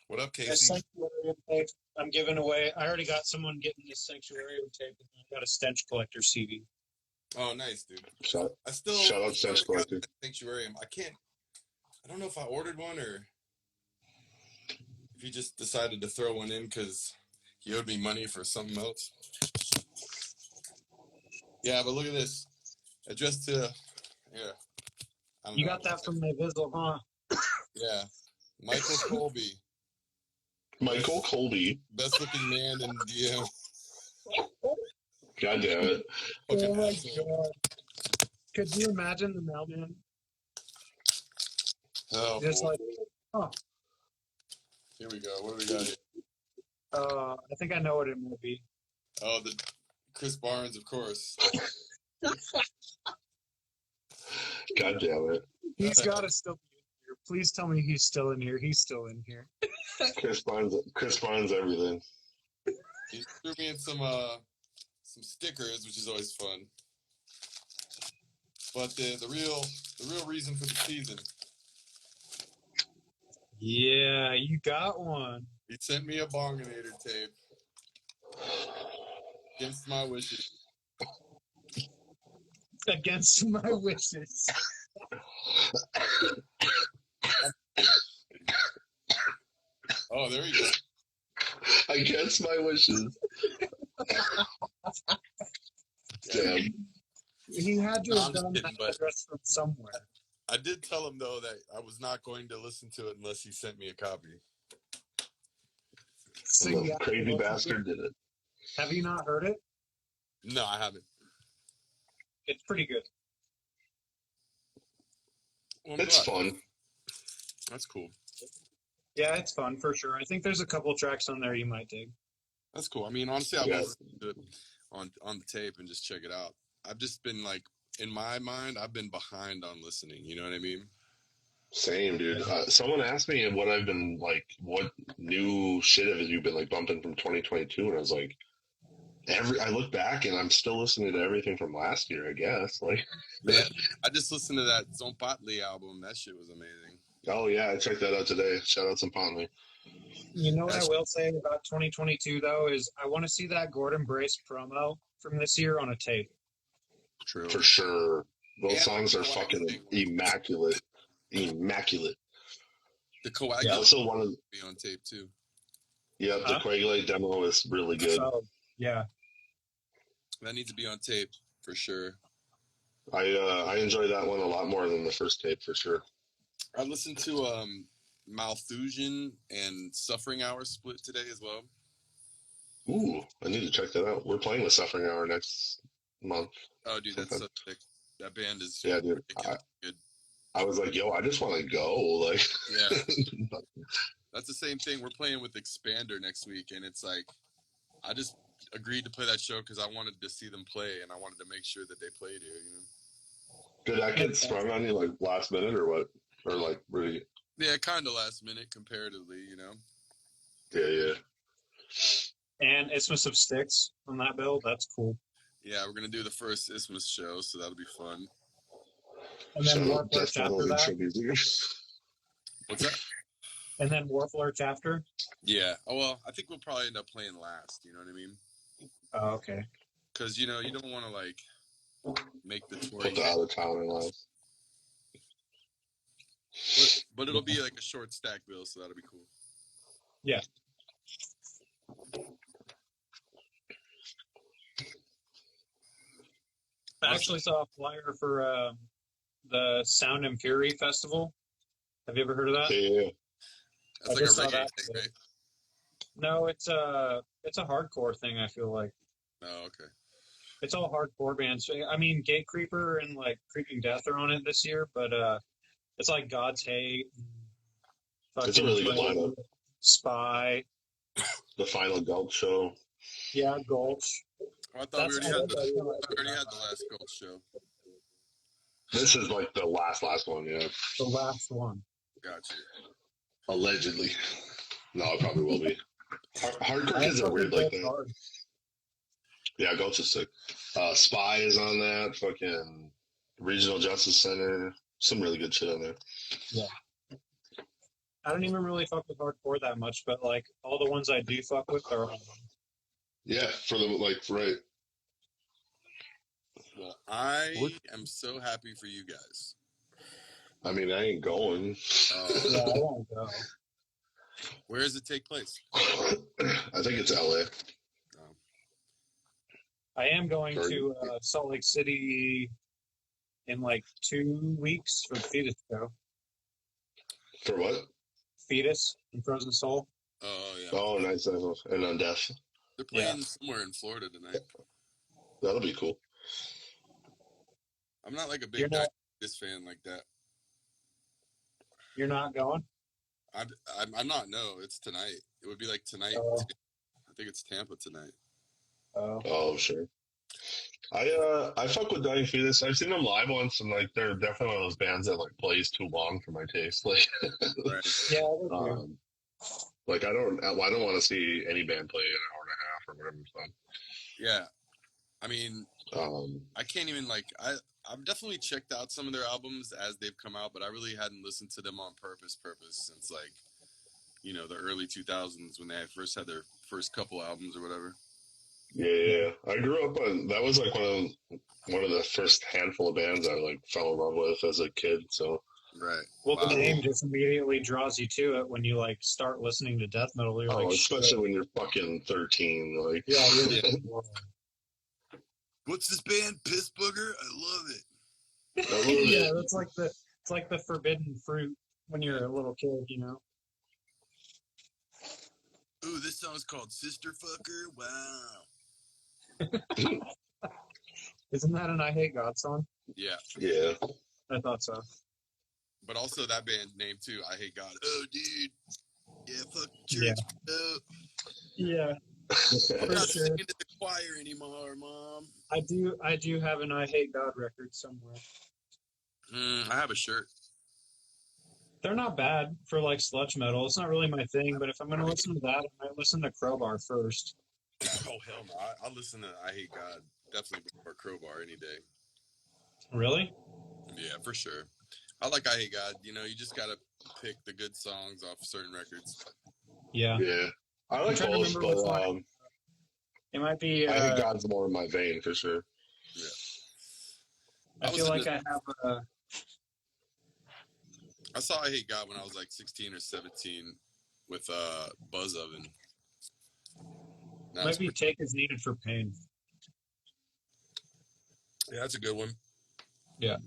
what up, a Casey? Sanctuarium tape I'm giving away. I already got someone getting this Sanctuarium tape, and I got a Stench Collector CD. Oh, nice, dude. Shout out Stench got Collector. that Sanctuarium. I don't know if I ordered one or if he just decided to throw one in because he owed me money for something else. Yeah, but look at this. Addressed to, You got that from my Vizzle, huh? Yeah. Michael Colby. Michael Colby. Best looking man in DM. God damn it. Oh my god. Could you imagine the mailman? Oh, Just boy. like, huh. Here we go. What do we got here? I think I know what it will be. Oh, the Chris Barnes, of course. God damn it. He's got to still be in here. Please tell me he's still in here. He's still in here. Chris Barnes everything. He threw me in some stickers, which is always fun. But the real reason for the season. Yeah, you got one. He sent me a Bonginator tape. Against my wishes. Against my wishes. Oh, there you go. Against my wishes. Damn. He had to No, have I'm just done kidding, that but- address from somewhere. I did tell him, though, that I was not going to listen to it unless he sent me a copy. So The yeah, crazy bastard did it. have you not heard it? No, I haven't. It's pretty good. Well, I'm It's glad. fun. That's cool. Yeah, it's fun for sure. I think there's a couple tracks on there you might dig. That's cool. I mean, honestly, I Yeah. will listen to it on the tape and just check it out. I've just been like, in my mind, I've been behind on listening. You know what I mean? Same, dude. Someone asked me what I've been like, what new shit have you been like bumping from 2022? And I was like, I look back and I'm still listening to everything from last year, I guess. Like, Man, I just listened to that Zompatli album. That shit was amazing. oh yeah, I checked that out today. Shout out some Ponley. You know what I will say about 2022 though is I want to see that Gordon Brace promo from this year on a tape. True. For sure. Those Yeah, songs are I like fucking it. immaculate. Immaculate. The Yeah, Coagulate also one of will be on tape too. yeah, the Huh? Coagulate demo is really good. So, yeah. That needs to be on tape for sure. I enjoy that one a lot more than the first tape for sure. I listened to Malthusian and Suffering Hour split today as well. Ooh, I need to check that out. We're playing with Suffering Hour next month. Oh, dude, that's so sick. That band is Yeah, dude. ridiculous good. I was like, yo, I just want to go. Like, Yeah, that's the same thing. We're playing with Expander next week, and it's like, I just agreed to play that show because I wanted to see them play, and I wanted to make sure that they played here. You know? did that get sprung on you like last minute or what? Or like really? Yeah, kind of last minute comparatively. You know. Yeah. And Isthmus of Styx on that bill. That's cool. Yeah, we're gonna do the first Isthmus show, so that'll be fun. And then Shout out Wharflurch Death Metal after that. Intro Music. What's that? And then Wharflurch after. Yeah. Oh well, I think we'll probably end up playing last. You know what I mean? Oh, okay. Because you know you don't want to like make the tour. Put the out of town in last. But it'll be like a short stack bill, so that'll be cool. Yeah. I actually saw a flyer for the Sound and Fury Festival. Have you ever heard of that? Yeah. That's I like a just saw reggae that. thing, right? No, it's a hardcore thing. I feel like Oh, okay. it's all hardcore bands. I mean, Gatecreeper and like Creeping Death are on it this year, but it's like God's Hate. It's a really good lineup. Oh, Spy. The Final Gulch show. Yeah, Gulch. I thought we That's- already had I the love that. last Gold show. This is like the last one, yeah. The last one. Gotcha. Allegedly. No, it probably will be. Hardcore kids are weird like that. Hard. Yeah, Gulch is sick. Spy is on that. Fucking Regional Justice Center. Some really good shit on there. Yeah. I don't even really fuck with hardcore that much, but like all the ones I do fuck with are on. Yeah, for the right. Well, I am so happy for you guys. I mean, I ain't going. Yeah, I won't go. Where does it take place? I think it's LA. I am going to Salt Lake City in like 2 weeks for the Fetus show. For what? Fetus and Frozen Soul. Oh, yeah. Oh, nice. And Undeath. They're playing somewhere in Florida tonight. That'll be cool. I'm not like a big Fetus fan like that. You're not going? I'm not. No, it's tonight. It would be like tonight. I think it's Tampa tonight. Oh, sure. I fuck with Dying Fetus. I've seen them live once, and like they're definitely one of those bands that like plays too long for my taste. Like, Right. Yeah. like I don't want to see any band play an hour and a half or whatever. So. Yeah, I mean, I can't even like I've definitely checked out some of their albums as they've come out, but I really hadn't listened to them on purpose since like, you know, the early 2000s when they first had their first couple albums or whatever. Yeah, I grew up on that was like one of the first handful of bands I like fell in love with as a kid. So right. Well, the name just immediately draws you to it when you like start listening to death metal. You're like, especially when you're fucking 13. Like, yeah, what's this band? Piss Booger? I love it. I love it. Yeah, it's like the forbidden fruit when you're a little kid, you know. Ooh, this song's called Sister Fucker. Wow. Isn't that an I Hate God song? Yeah, Yeah. I thought so. but also that band name too. I Hate God. Oh, dude. Yeah, fuck Yeah. church. Yeah, I'm for not sure. singing to the choir anymore, Mom. I do have an I Hate God record somewhere. I have a shirt. They're not bad for like sludge metal. It's not really my thing, but if I'm gonna listen to that, I might listen to Crowbar first. Oh, hell no. I'll listen to I Hate God definitely before Crowbar any day. Really? Yeah, for sure. I like I Hate God. You know, you just got to pick the good songs off certain records. Yeah. Yeah. I I'm like trying to both, remember which but one. It might be. I think God's more in my vein for sure. Yeah. I feel like I have. I saw I Hate God when I was like 16 or 17 with Buzz Oven. Might be Take Is Needed for Pain. Yeah, that's a good one. Yeah.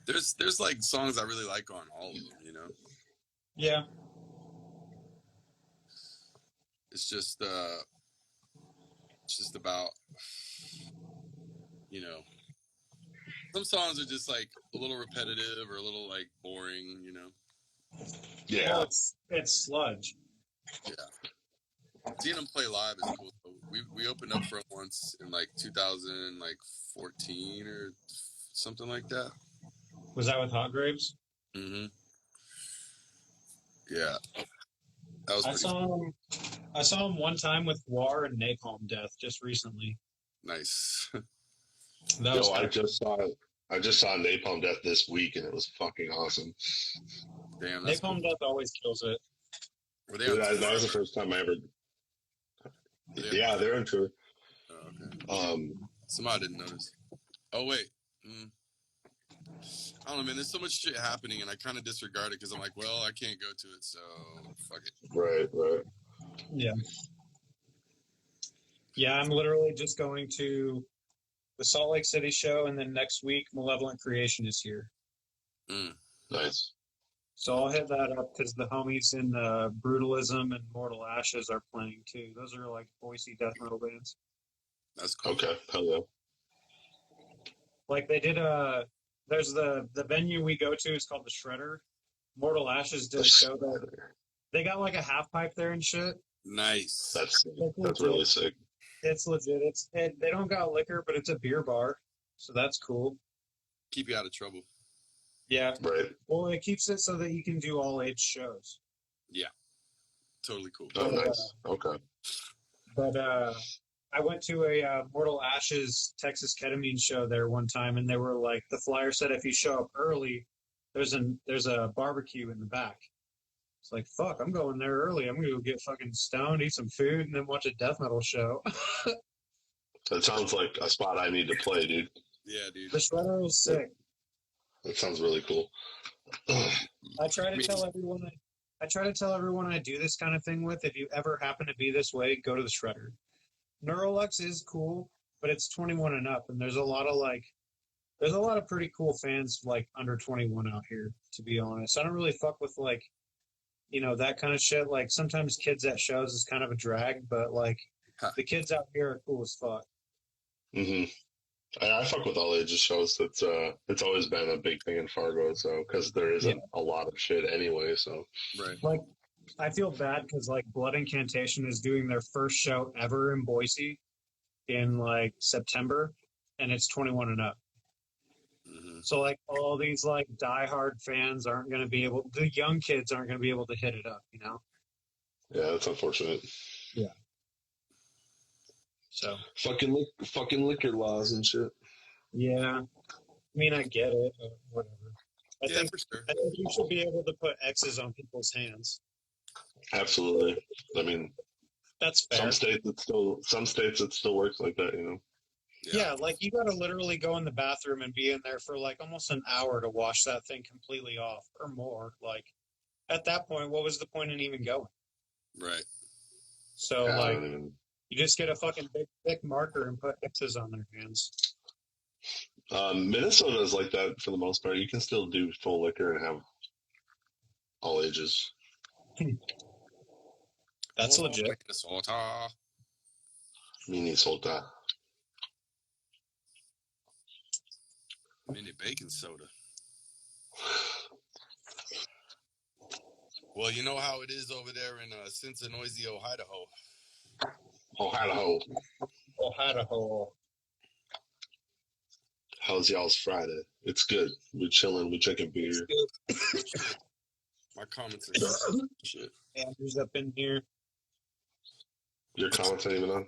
There's like songs I really like on all of them, you know. Yeah. It's just about, you know, some songs are just like a little repetitive or a little like boring, you know. Yeah. Well, it's sludge. Yeah. Seeing them play live is cool. We opened up for them once in like 2014 or something like that. Was that with Hot Graves? Mm-hmm. Yeah. That was I saw him one time with War and Napalm Death just recently. nice. That was I just saw Napalm Death this week, and it was fucking awesome. Damn, that's Napalm cool. Death always kills it. Were they Dude, on that was the first time I ever. Yeah, they're on tour. Oh, okay. Some I didn't notice. Oh wait. I don't know, man. There's so much shit happening, and I kind of disregard it because I'm like, well, I can't go to it, so fuck it. Right. Yeah. Yeah, I'm literally just going to the Salt Lake City show, and then next week, Malevolent Creation is here. Nice. So I'll hit that up because the homies in Brutalism and Mortal Ashes are playing too. Those are like Boise death metal bands. That's cool. Okay. Hell yeah. Like they did there's the venue we go to is called the Shredder. Mortal Ashes did a show there. They got like a half pipe there and shit. Nice. That's really sick. It's legit. They don't got liquor, but it's a beer bar, so that's cool. Keep you out of trouble. Yeah. Right. Well, it keeps it so that you can do all age shows. Yeah. Totally cool. Oh, nice. Okay. But I went to a Mortal Ashes Texas Ketamine show there one time, and they were like, the flyer said if you show up early, there's a barbecue in the back. It's like, fuck, I'm going there early. I'm gonna go get fucking stoned, eat some food, and then watch a death metal show. That sounds like a spot I need to play, dude. Yeah, dude. The Shredder is sick. That sounds really cool. I try to tell everyone I do this kind of thing with, if you ever happen to be this way, go to the Shredder. Neurolux is cool, but it's 21 and up, and there's a lot of pretty cool fans like under 21 out here, to be honest. I don't really fuck with like, you know, that kind of shit. Like sometimes kids at shows is kind of a drag, but like the kids out here are cool as fuck. Mm-hmm. I fuck with all ages shows. It's always been a big thing in Fargo, so because there isn't a lot of shit anyway. So Right. Like I feel bad because like Blood Incantation is doing their first show ever in Boise in like September, and it's 21 and up. Mm-hmm. So like all these like diehard fans aren't going to be able, the young kids aren't going to be able to hit it up, you know? yeah, that's unfortunate. Yeah. So Fucking liquor laws and shit. yeah, I mean I get it, but whatever. I think For sure. you should be able to put X's on people's hands. Absolutely. I mean, That's fair. some states it still works like that, you know. Yeah, like you got to literally go in the bathroom and be in there for like almost an hour to wash that thing completely off or more. Like at that point, what was the point in even going? Right. So Yeah, like you just get a fucking big thick marker and put X's on their hands. Minnesota is like that for the most part. You can still do full liquor and have all ages. That's legit. Minnesota. Minnesota. Minute bacon soda. Well, you know how it is over there in Cincinnati, Idaho. Ohio. Ohio. How's y'all's Friday? It's good. We're chilling. We're drinking beer. My comments are shit. Andrew's up in here. Your comments ain't even on?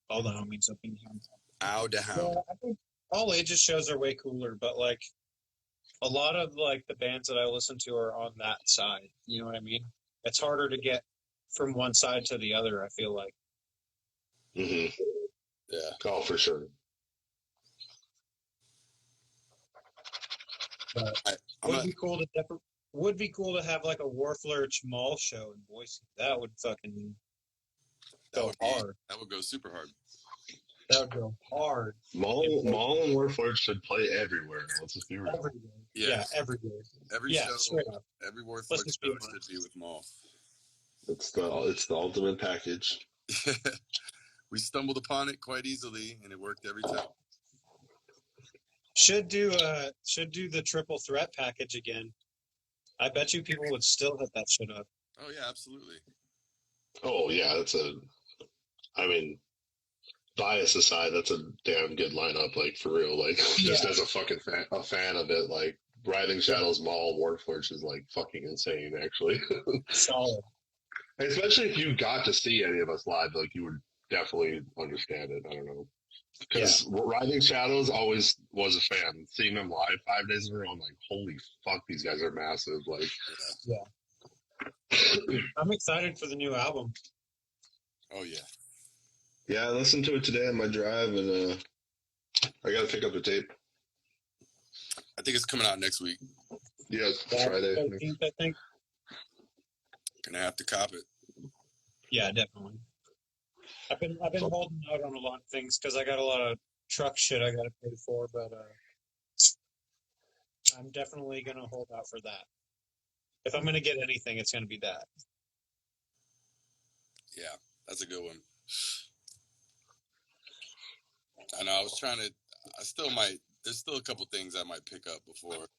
All the homies up in here. Ow the hound. Yeah, I think all ages shows are way cooler, but like a lot of like the bands that I listen to are on that side. You know what I mean? It's harder to get from one side to the other, I feel like. Mm-hmm. Yeah. Oh, for sure. But would be cool to have like a Wharflurch MAUL show in Boise. That would fucking go hard. That would go super hard. That would go hard. MAUL and Wharflurch should play everywhere. Let's just be real. Everywhere. Yeah. Yeah, everywhere. Every Yeah, show, straight up. every Wharflurch Let's just be show honest. should be with MAUL. It's the ultimate package. We stumbled upon it quite easily, and it worked every time. Should do the triple threat package again. I bet you people would still hit that shit up. Oh yeah, absolutely. Oh yeah, bias aside, that's a damn good lineup. Like for real, like just as a fucking fan of it, like Writhing Shadows, MAUL, Wharflurch is like fucking insane, actually. Solid. Especially if you got to see any of us live, like you would definitely understand it. I don't know. Because Writhing Shadows always was a fan. Seeing them live 5 days in a row, I'm like, holy fuck, these guys are massive. Like, yeah. I'm excited for the new album. Oh yeah. Yeah, I listened to it today on my drive, and I got to pick up the tape. I think it's coming out next week. Yeah, Friday. 13th, I think. Gonna have to cop it. Yeah, definitely. I've been holding out on a lot of things because I got a lot of truck shit I got to pay for, but I'm definitely gonna hold out for that. If I'm gonna get anything, it's gonna be that. Yeah, that's a good one. I know. I still might. There's still a couple things I might pick up before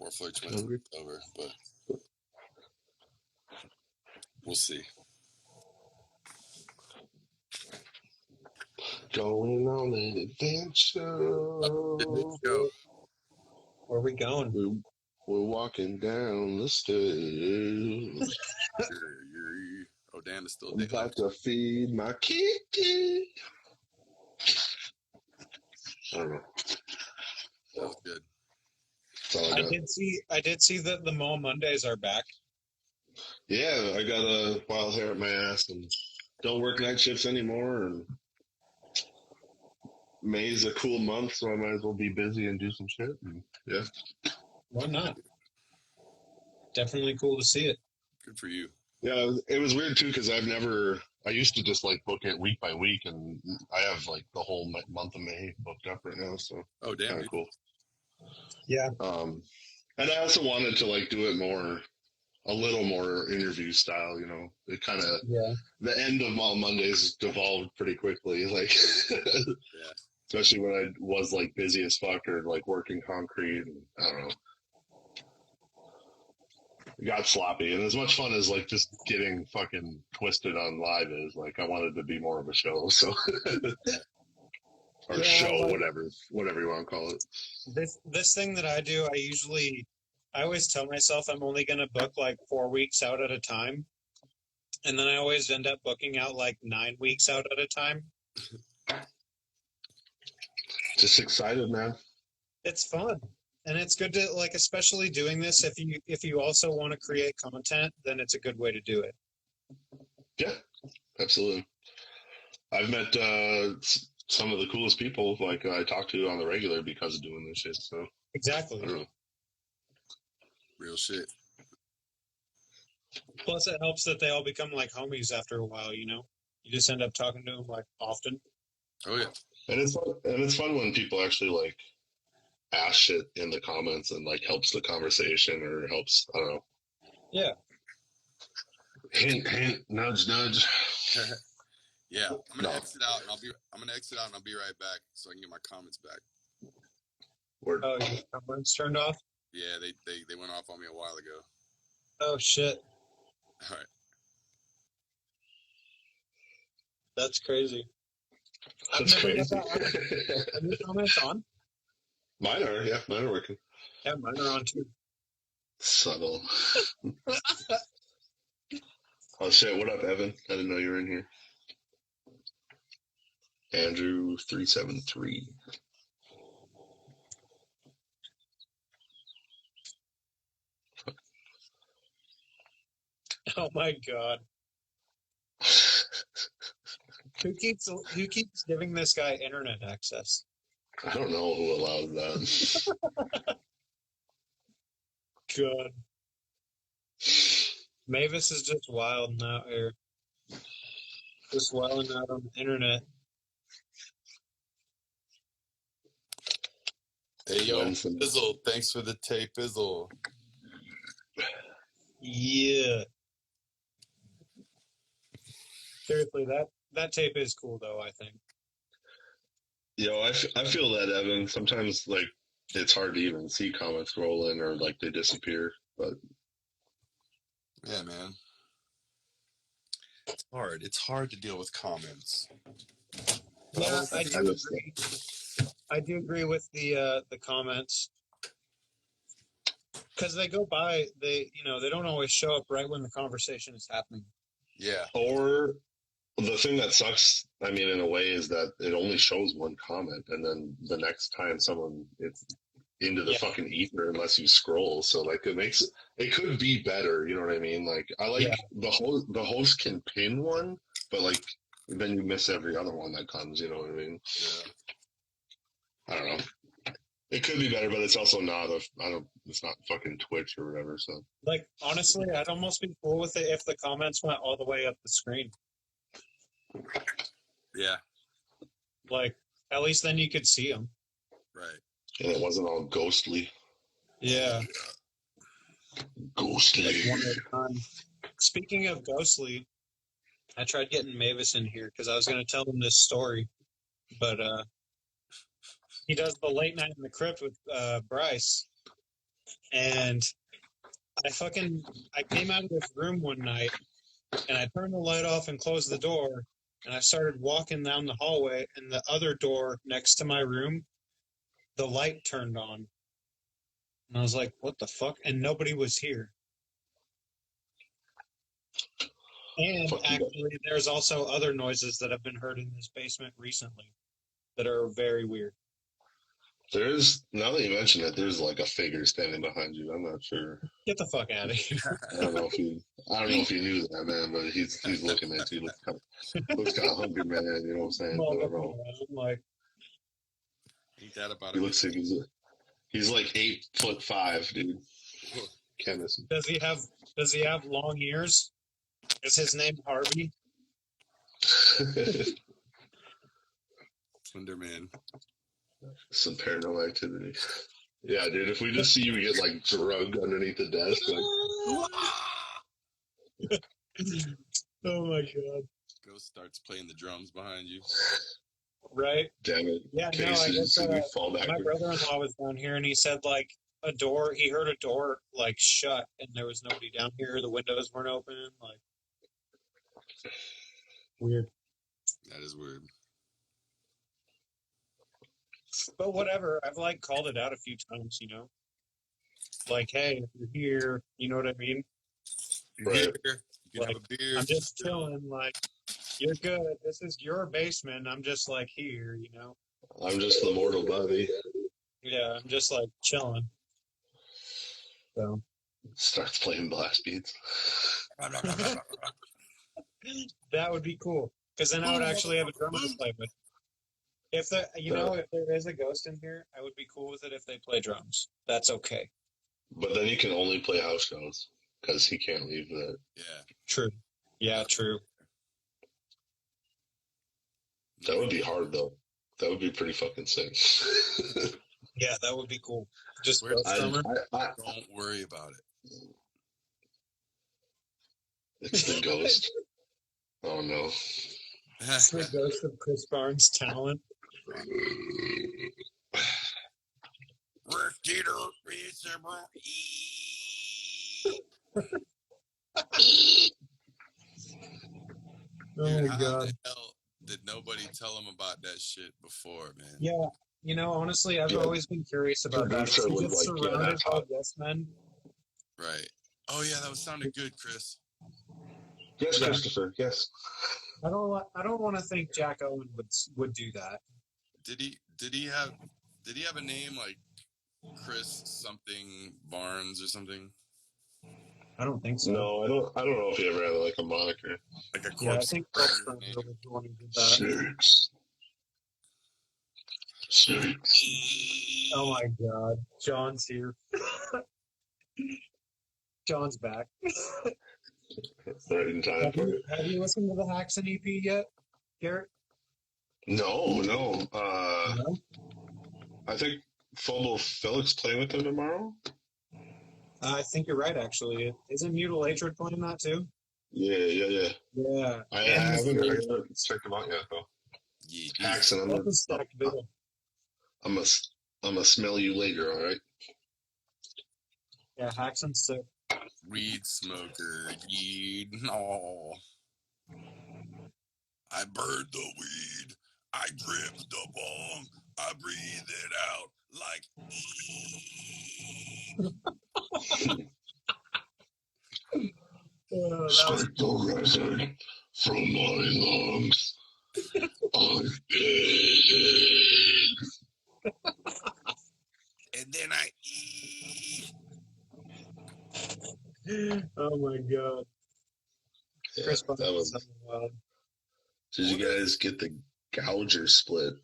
Wharflurch wins over, but we'll see. Going on an adventure. Where are we going? We're walking down the stairs. Oh, damn, it's still I'm daylight. about to feed my kitty. I don't know. That was good. That's all I got. I did see that the MAUL Mondays are back. Yeah, I got a wild hair at my ass and don't work night shifts anymore. And May's a cool month, so I might as well be busy and do some shit. And, yeah. Why not? Definitely cool to see it. Good for you. Yeah, it was weird too because I used to just like book it week by week, and I have like the whole month of May booked up right now, so oh damn, kind of cool. Yeah. And I also wanted to like do it a little more interview style, you know. It kind of the end of MAUL Mondays devolved pretty quickly, like especially when I was like busy as fuck or like working concrete, and I don't know. It got sloppy, and as much fun as like just getting fucking twisted on live is, like I wanted to be more of a show, so or show, like, whatever you want to call it. This thing that I do, I always tell myself I'm only going to book like 4 weeks out at a time, and then I always end up booking out like 9 weeks out at a time. Just excited, man. It's fun. And it's good to, like, especially doing this, if you also want to create content, then it's a good way to do it. Yeah, absolutely. I've met some of the coolest people, like, I talk to on the regular because of doing this shit, so. Exactly. I don't know. Real shit. Plus, it helps that they all become, like, homies after a while, you know? You just end up talking to them, like, often. Oh, yeah. And it's fun when people actually, like, ask shit in the comments and like helps the conversation or helps, I don't know. Yeah. Hint, hint, nudge, nudge. Yeah, I'm gonna No. exit out and I'll be right back so I can get my comments back. Word. Oh, your comments turned off? Yeah, they went off on me a while ago. Oh, shit. All right. That's crazy. I've That's never got crazy. that. Are your comments on? Mine are working. Yeah, mine are on too. Subtle. Oh shit, what up, Evan? I didn't know you were in here. Andrew 373. Oh my god. Who keeps giving this guy internet access? I don't know who allows that. God. Mavis is just wild out here. Just wilding out on the internet. Hey yo, When's the- Fizzle, thanks for the tape, Fizzle. Yeah. Seriously, that tape is cool though, I think. Yo, I feel that, Evan. Sometimes, like, it's hard to even see comments rolling or, like, they disappear. But Yeah, man. It's hard. It's hard to deal with comments. Yeah, I I do miss agree. I do agree with the comments. Because they go by, they don't always show up right when the conversation is happening. Yeah. Or the thing that sucks, I mean, in a way, is that it only shows one comment, and then the next time it's into the fucking ether unless you scroll. So, like, it could be better. You know what I mean? Like, I like the host can pin one, but like then you miss every other one that comes. You know what I mean? Yeah. I don't know. It could be better, but it's also not. It's not fucking Twitch or whatever. So, Like, honestly, I'd almost be cool with it if the comments went all the way up the screen. Yeah. Like, at least then you could see them. Right. and it wasn't all ghostly. Yeah. Ghostly. Like one at a time. Speaking of ghostly, I tried getting Mavis in here because I was going to tell him this story, but he does the late night in the crypt with Bryce, and I came out of this room one night, and I turned the light off and closed the door, and I started walking down the hallway, and the other door next to my room, the light turned on, and I was like, "What the fuck?" And nobody was here. And actually, there's also other noises that have been heard in this basement recently that are very weird. Now that you mention it, there's like a figure standing behind you. I'm not sure. Get the fuck out of here. I don't know if you knew that, man, but he's looking at you. Looks kind of hungry, man. You know what I'm saying? I don't know. I'm like, Ain't that about He it? looks like he's like 8'5", dude. Can't miss him. does he have long ears? Is his name Harvey? Slender Man. Some paranormal activity. Yeah, dude. If we just see you get like drugged underneath the desk, like, Oh my god! Ghost starts playing the drums behind you. Right? damn it. Yeah. Cases, No, I we guess fall back. my brother-in-law was down here, and he said like he heard a door like shut, and there was nobody down here. The windows weren't open. Like weird. That is weird. But whatever. I've like called it out a few times. Like, hey, if you're here, you know what I mean? Right. Here, you can Like, have a beer. I'm just chilling. Like, you're good. This is your basement. I'm just like here. I'm just the mortal body. Yeah, I'm just like chilling. So Starts playing blast beats. that would be cool. Because then I would actually have a drummer to play with. If there is a ghost in here, I would be cool with it if they play drums. That's okay. But then you can only play house shows because he can't leave that. Yeah. True. Yeah, true. That would be hard though. That would be pretty fucking sick. Yeah, that would be cool. Just Where's ghost drummer. Don't worry about it. It's the ghost. Oh no. It's the ghost of Chris Barnes' talent. Oh Dude, my how god. the hell did nobody tell him about that shit before, man? Yeah, honestly, I've Yeah. always been curious about that. Producer He was gets like, yeah, surrounded that's by hot. yes men. Right. Oh yeah, that was sounded good, Chris. Yes, Yeah. Christopher. Yes. I don't want to think Jack Owen would do that. Did he have a name like Chris something Barnes or something? I don't think so. No, I don't know if he ever had like a moniker. Like a Yeah, I corpse. think Chris Barnes was the one who did that. Snakes. Snakes. Oh my god. John's here. John's back. Right in time for it. Have you listened to the Haxon EP yet, Garrett? No. No? I think Phobo Felix playing with them tomorrow. I think you're right, actually. Isn't Mutilatred playing that too? Yeah. Yeah. I haven't checked them out yet though. Yeah, Haxon, That's a stacked bill. I'm gonna smell you later. All right. Yeah, Haxon's sick. weed smoker. Yeed. No. I burned the weed. I drip the bong. I breathe it out like. That was Strike the resin from my lungs. I'm dead. And then I eat. oh my god. Yeah, Chris Barnes that is was. so wild. Did you guys get the Gouger split?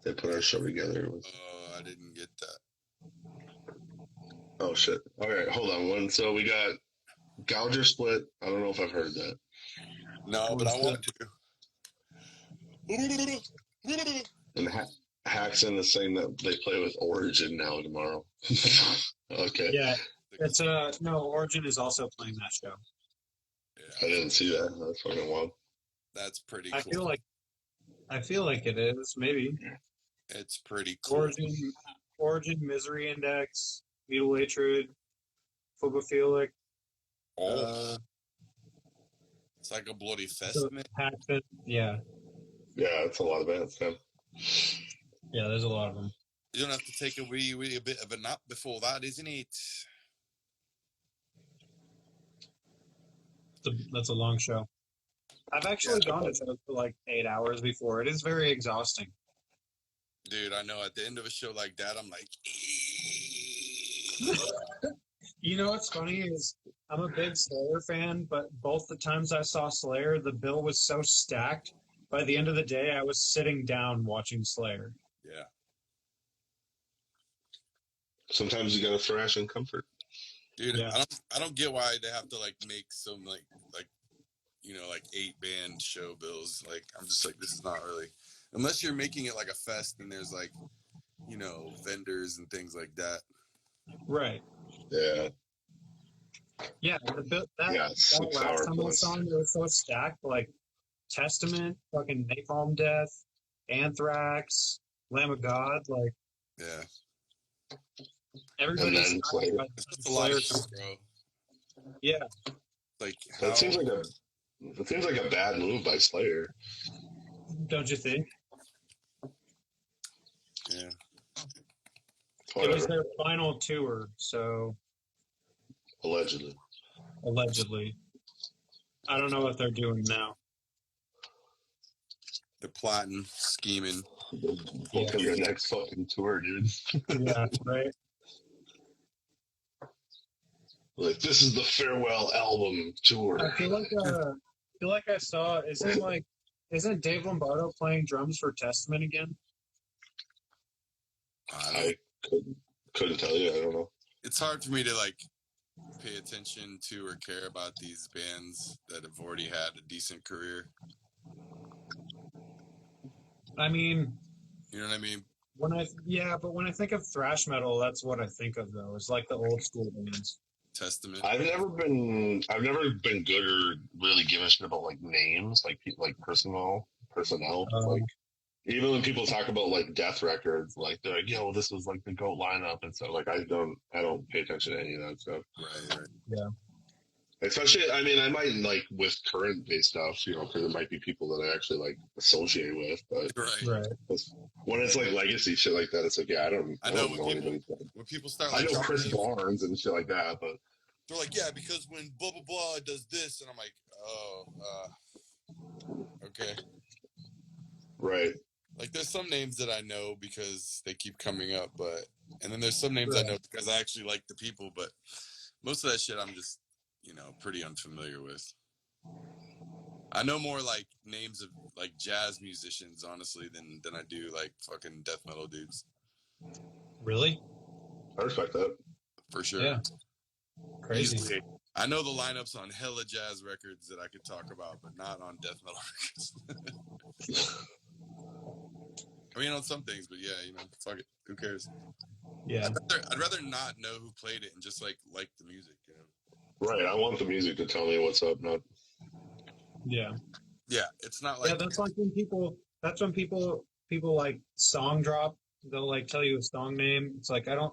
They put our show together. It was, Oh, I didn't get that. oh shit! All right, hold on one. So we got Gouger split. I don't know if I've heard that. No, but I want to. And Haxon is saying that they play with Origin now tomorrow. Okay, Yeah, it's no, Origin is also playing that show. I didn't see that. That's fucking wild. That's pretty I cool. I feel like it is, maybe. It's pretty cool. Origin, Misery Index, Mutilatred, Phobophilic. Oh, it's like a bloody fest, man. Haxon. Yeah. Yeah, it's a lot of bands, man. Yeah, there's a lot of them. You don't have to take a wee bit of a nap before that, isn't it? That's a long show. I've actually gone to shows for like 8 hours before. It is very exhausting. Dude, I know at the end of a show like that, I'm like, You know what's funny is I'm a big Slayer fan, but both the times I saw Slayer, the bill was so stacked. By the end of the day, I was sitting down watching Slayer. yeah. Sometimes you gotta thrash in comfort. Dude, Yeah. I don't get why they have to like make some like 8-band show bills. Like I'm just like, this is not really, unless you're making it like a fest and there's like, vendors and things like that. Right. Yeah. Yeah. That 6 last hour time I plus. saw them, they were so stacked. Like Testament, fucking Napalm Death, Anthrax, Lamb of God. Like Yeah. everybody's And then stacked Slayer. by It's just a lot of Slayer. shit, bro. Yeah. Like That seems like a bad move by Slayer. Don't you think? Yeah. It was Whatever. their final tour, so Allegedly. allegedly. I don't know what they're doing now. They're plotting, scheming. Booking the next fucking tour, dude. Yeah, right. Like, this is the farewell album tour. I feel like I saw. Isn't Dave Lombardo playing drums for Testament again? I couldn't tell you. I don't know. It's hard for me to like pay attention to or care about these bands that have already had a decent career. I mean, You know what I mean? but when I think of thrash metal, that's what I think of though. It's like the old school bands. Testament. I've never been good or really given a shit about like names, like like personnel. Like even when people talk about like death records, like they're like, yo, this was like the GOAT lineup and stuff. Like I don't pay attention to any of that stuff. Right. Yeah. Especially, I mean, I might like with current day stuff, you know, because there might be people that I actually like associate with, but Right. when it's like legacy shit like that, it's like, yeah, I don't know anybody. When people start I like know Chris Barnes and shit like that, but they're like, yeah, because when blah blah blah does this, and I'm like, oh, okay. right. Like there's some names that I know because they keep coming up, and then there's some names I know because I actually like the people, but most of that shit I'm just, you know, pretty unfamiliar with. I know more like names of like jazz musicians, honestly, than I do like fucking death metal dudes. Really? I respect that. For sure. Yeah. Crazy. Easily. I know the lineups on hella jazz records that I could talk about, but not on death metal records. I mean, on some things, but yeah, you know, fuck it. Who cares? Yeah. I'd rather not know who played it and just like the music, you know? Right. I want the music to tell me what's up, not. Yeah. Yeah, it's not like. Yeah, that's like when people. That's when people like song drop. They'll like tell you a song name. It's like I don't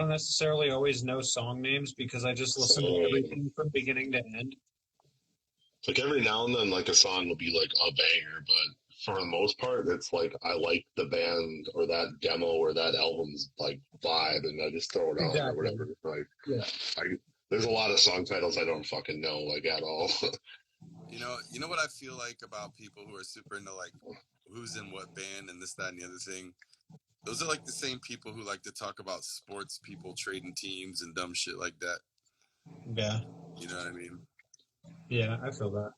necessarily always know song names because I just listen to everything from beginning to end. Like every now and then, like a song will be like a banger, but for the most part, it's like I like the band or that demo or that album's like vibe, and I just throw it on or whatever. Like, yeah, there's a lot of song titles I don't fucking know like at all. You know what I feel like about people who are super into like who's in what band and this, that, and the other thing. Those are like the same people who like to talk about sports people trading teams and dumb shit like that. Yeah. You know what I mean? Yeah, I feel that.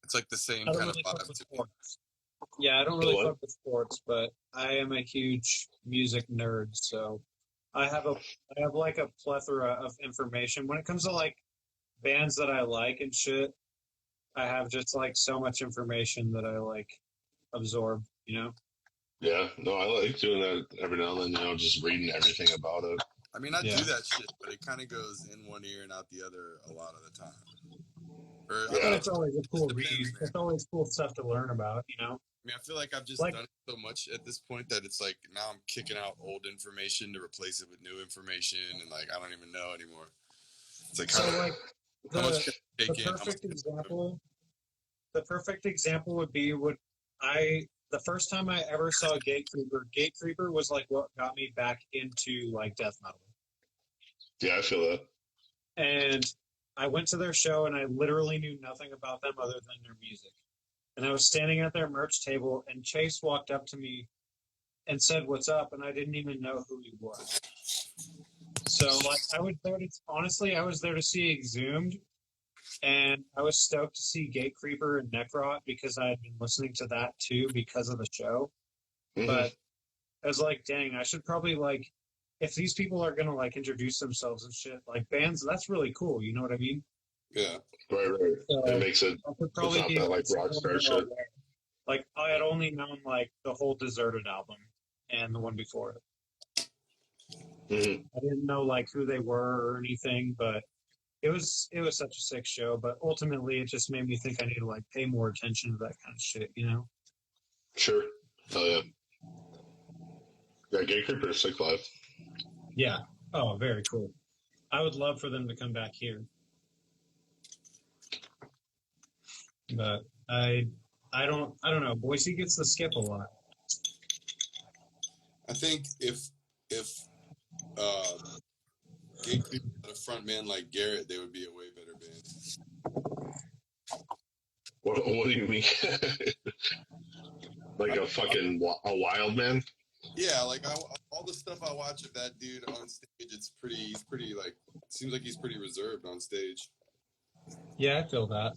It's like the same kind of vibe to me. Yeah, I don't really fuck with sports, but I am a huge music nerd, so I have like a plethora of information when it comes to like bands that I like and shit. I have just like so much information that I like absorb, you know? Yeah, no, I like doing that every now and then, you know, just reading everything about it. I mean, I do that shit, but it kind of goes in one ear and out the other a lot of the time. It's always a cool read. It's always cool stuff to learn about, you know? I mean, I feel like I've just done it so much at this point that it's like now I'm kicking out old information to replace it with new information, and like I don't even know anymore. It's like the perfect example would be the first time I ever saw Gate Creeper was like what got me back into like death metal. Yeah, I feel that. And I went to their show and I literally knew nothing about them other than their music. And I was standing at their merch table and Chase walked up to me and said, "What's up?" And I didn't even know who he was. So like I was there to see Exhumed, and I was stoked to see Gate Creeper and Necrot because I had been listening to that too because of the show. Mm-hmm. But I was like, dang, I should probably like, if these people are gonna like introduce themselves and shit, like bands, that's really cool. You know what I mean? Yeah, right. So it makes it. Probably be that, like rockstar shit. Like I had only known like the whole Deserted album and the one before it. Mm-hmm. I didn't know like who they were or anything, but it was such a sick show. But ultimately, it just made me think I need to like pay more attention to that kind of shit, you know? Sure. Oh yeah. Yeah, Gate Creeper is sick live. Yeah. Oh, very cool. I would love for them to come back here. But I don't know. Boise gets the skip a lot. I think if Gate Creeper had a front man like Garrett, they would be a way better band. What do you mean? Like a fucking wild man? Yeah, like all the stuff I watch of that dude on stage, he's pretty like, seems like he's pretty reserved on stage. Yeah, I feel that.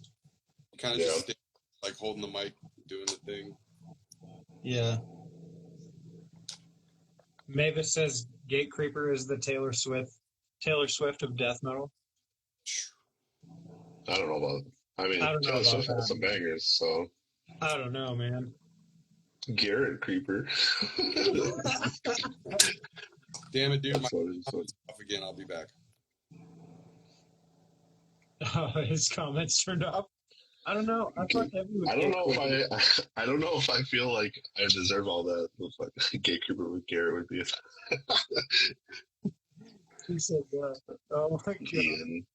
Kind of just like holding the mic, doing the thing. Yeah. Mavis says Gate Creeper is the Taylor Swift of death metal. I don't know about. I mean, Taylor Swift has some bangers, so. I don't know, man. Garrett Creeper. Damn it, dude. That's what it is. Off again. I'll be back. His comments turned off. I don't know. I fuck heavy with I don't Gate know Creeper. if I don't know if I feel like I deserve all that. Like Gatekeeper with Garrett would be He said, "Oh my god." Ian.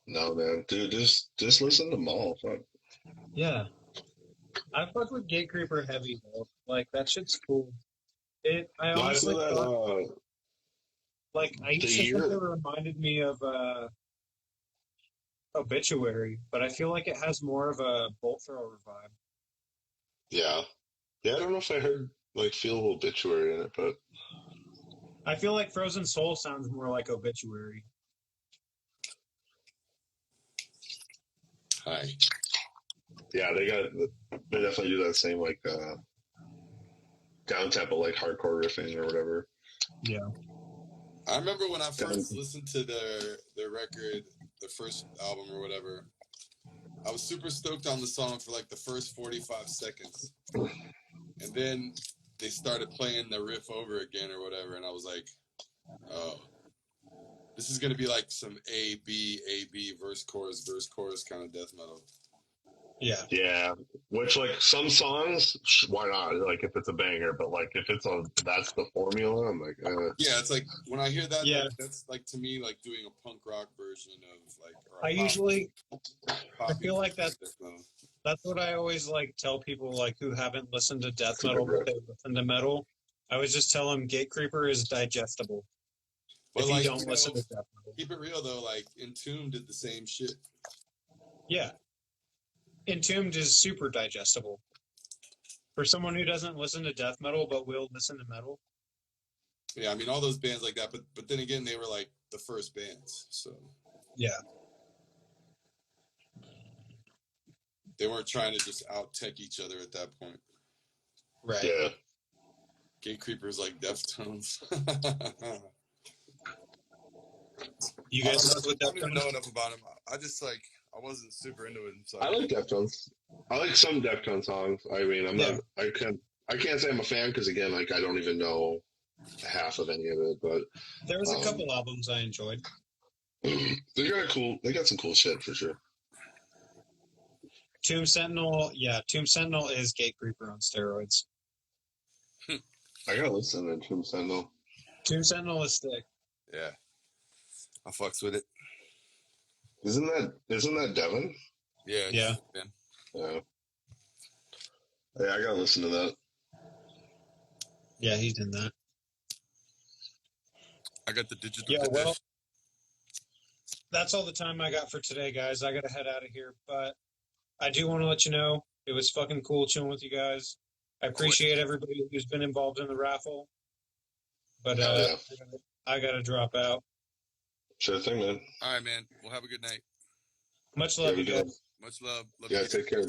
No man, dude, just listen to MAUL. Fuck. Yeah, I fuck with Gate Creeper heavy though. Like that shit's cool. I No, I honestly feel thought, that like I used the to think year. it reminded me of Obituary, but I feel like it has more of a bolt thrower vibe. Yeah, I don't know if I heard like feel Obituary in it, but I feel like Frozen Soul sounds more like Obituary. Hi. yeah, they definitely do that same like down tempo like hardcore riffing or whatever. Yeah. I remember when I first listened to their record, the first album or whatever, I was super stoked on the song for like the first 45 seconds. And then they started playing the riff over again or whatever, and I was like, oh, this is going to be like some A, B, verse, chorus kind of death metal. Yeah, which like some songs, why not? Like if it's a banger, but like if that's the formula, I'm like, yeah, it's like when I hear that, Yeah. that's like to me like doing a punk rock version of like. I feel like that's what I always like tell people like who haven't listened to death Super metal, but good. they listen to metal. I always just tell them Gate Creeper is digestible. But if like, you don't listen to death metal. Keep it real though, like Entombed did the same shit. Yeah. Entombed is super digestible. For someone who doesn't listen to death metal but will listen to metal. Yeah, I mean all those bands like that, but then again they were like the first bands, so yeah. They weren't trying to just out tech each other at that point. Right. Yeah. Gate Creepers like Deftones. You guys know what I don't even Deftones? know enough about him. I just like I wasn't super into it. So I like Deftones. I like some Deftones songs. I mean, I'm not. I can't say I'm a fan because again, like I don't even know half of any of it. But there was a couple albums I enjoyed. They got some cool shit for sure. Tomb Sentinel is Gate Creeper on steroids. I gotta listen to Tomb Sentinel. Tomb Sentinel is sick. Yeah, I fucks with it. Isn't that Devin? Yeah. Yeah. Yeah. Yeah, I gotta listen to that. Yeah, he's in that. I got the digital. Yeah, well, that's all the time I got for today, guys. I gotta head out of here, but I do want to let you know it was fucking cool chilling with you guys. I appreciate everybody who's been involved in the raffle, but I gotta drop out. Sure thing, man. All right, man. Well, have a good night. Much love, you guys. Much love. Yeah, take care, man.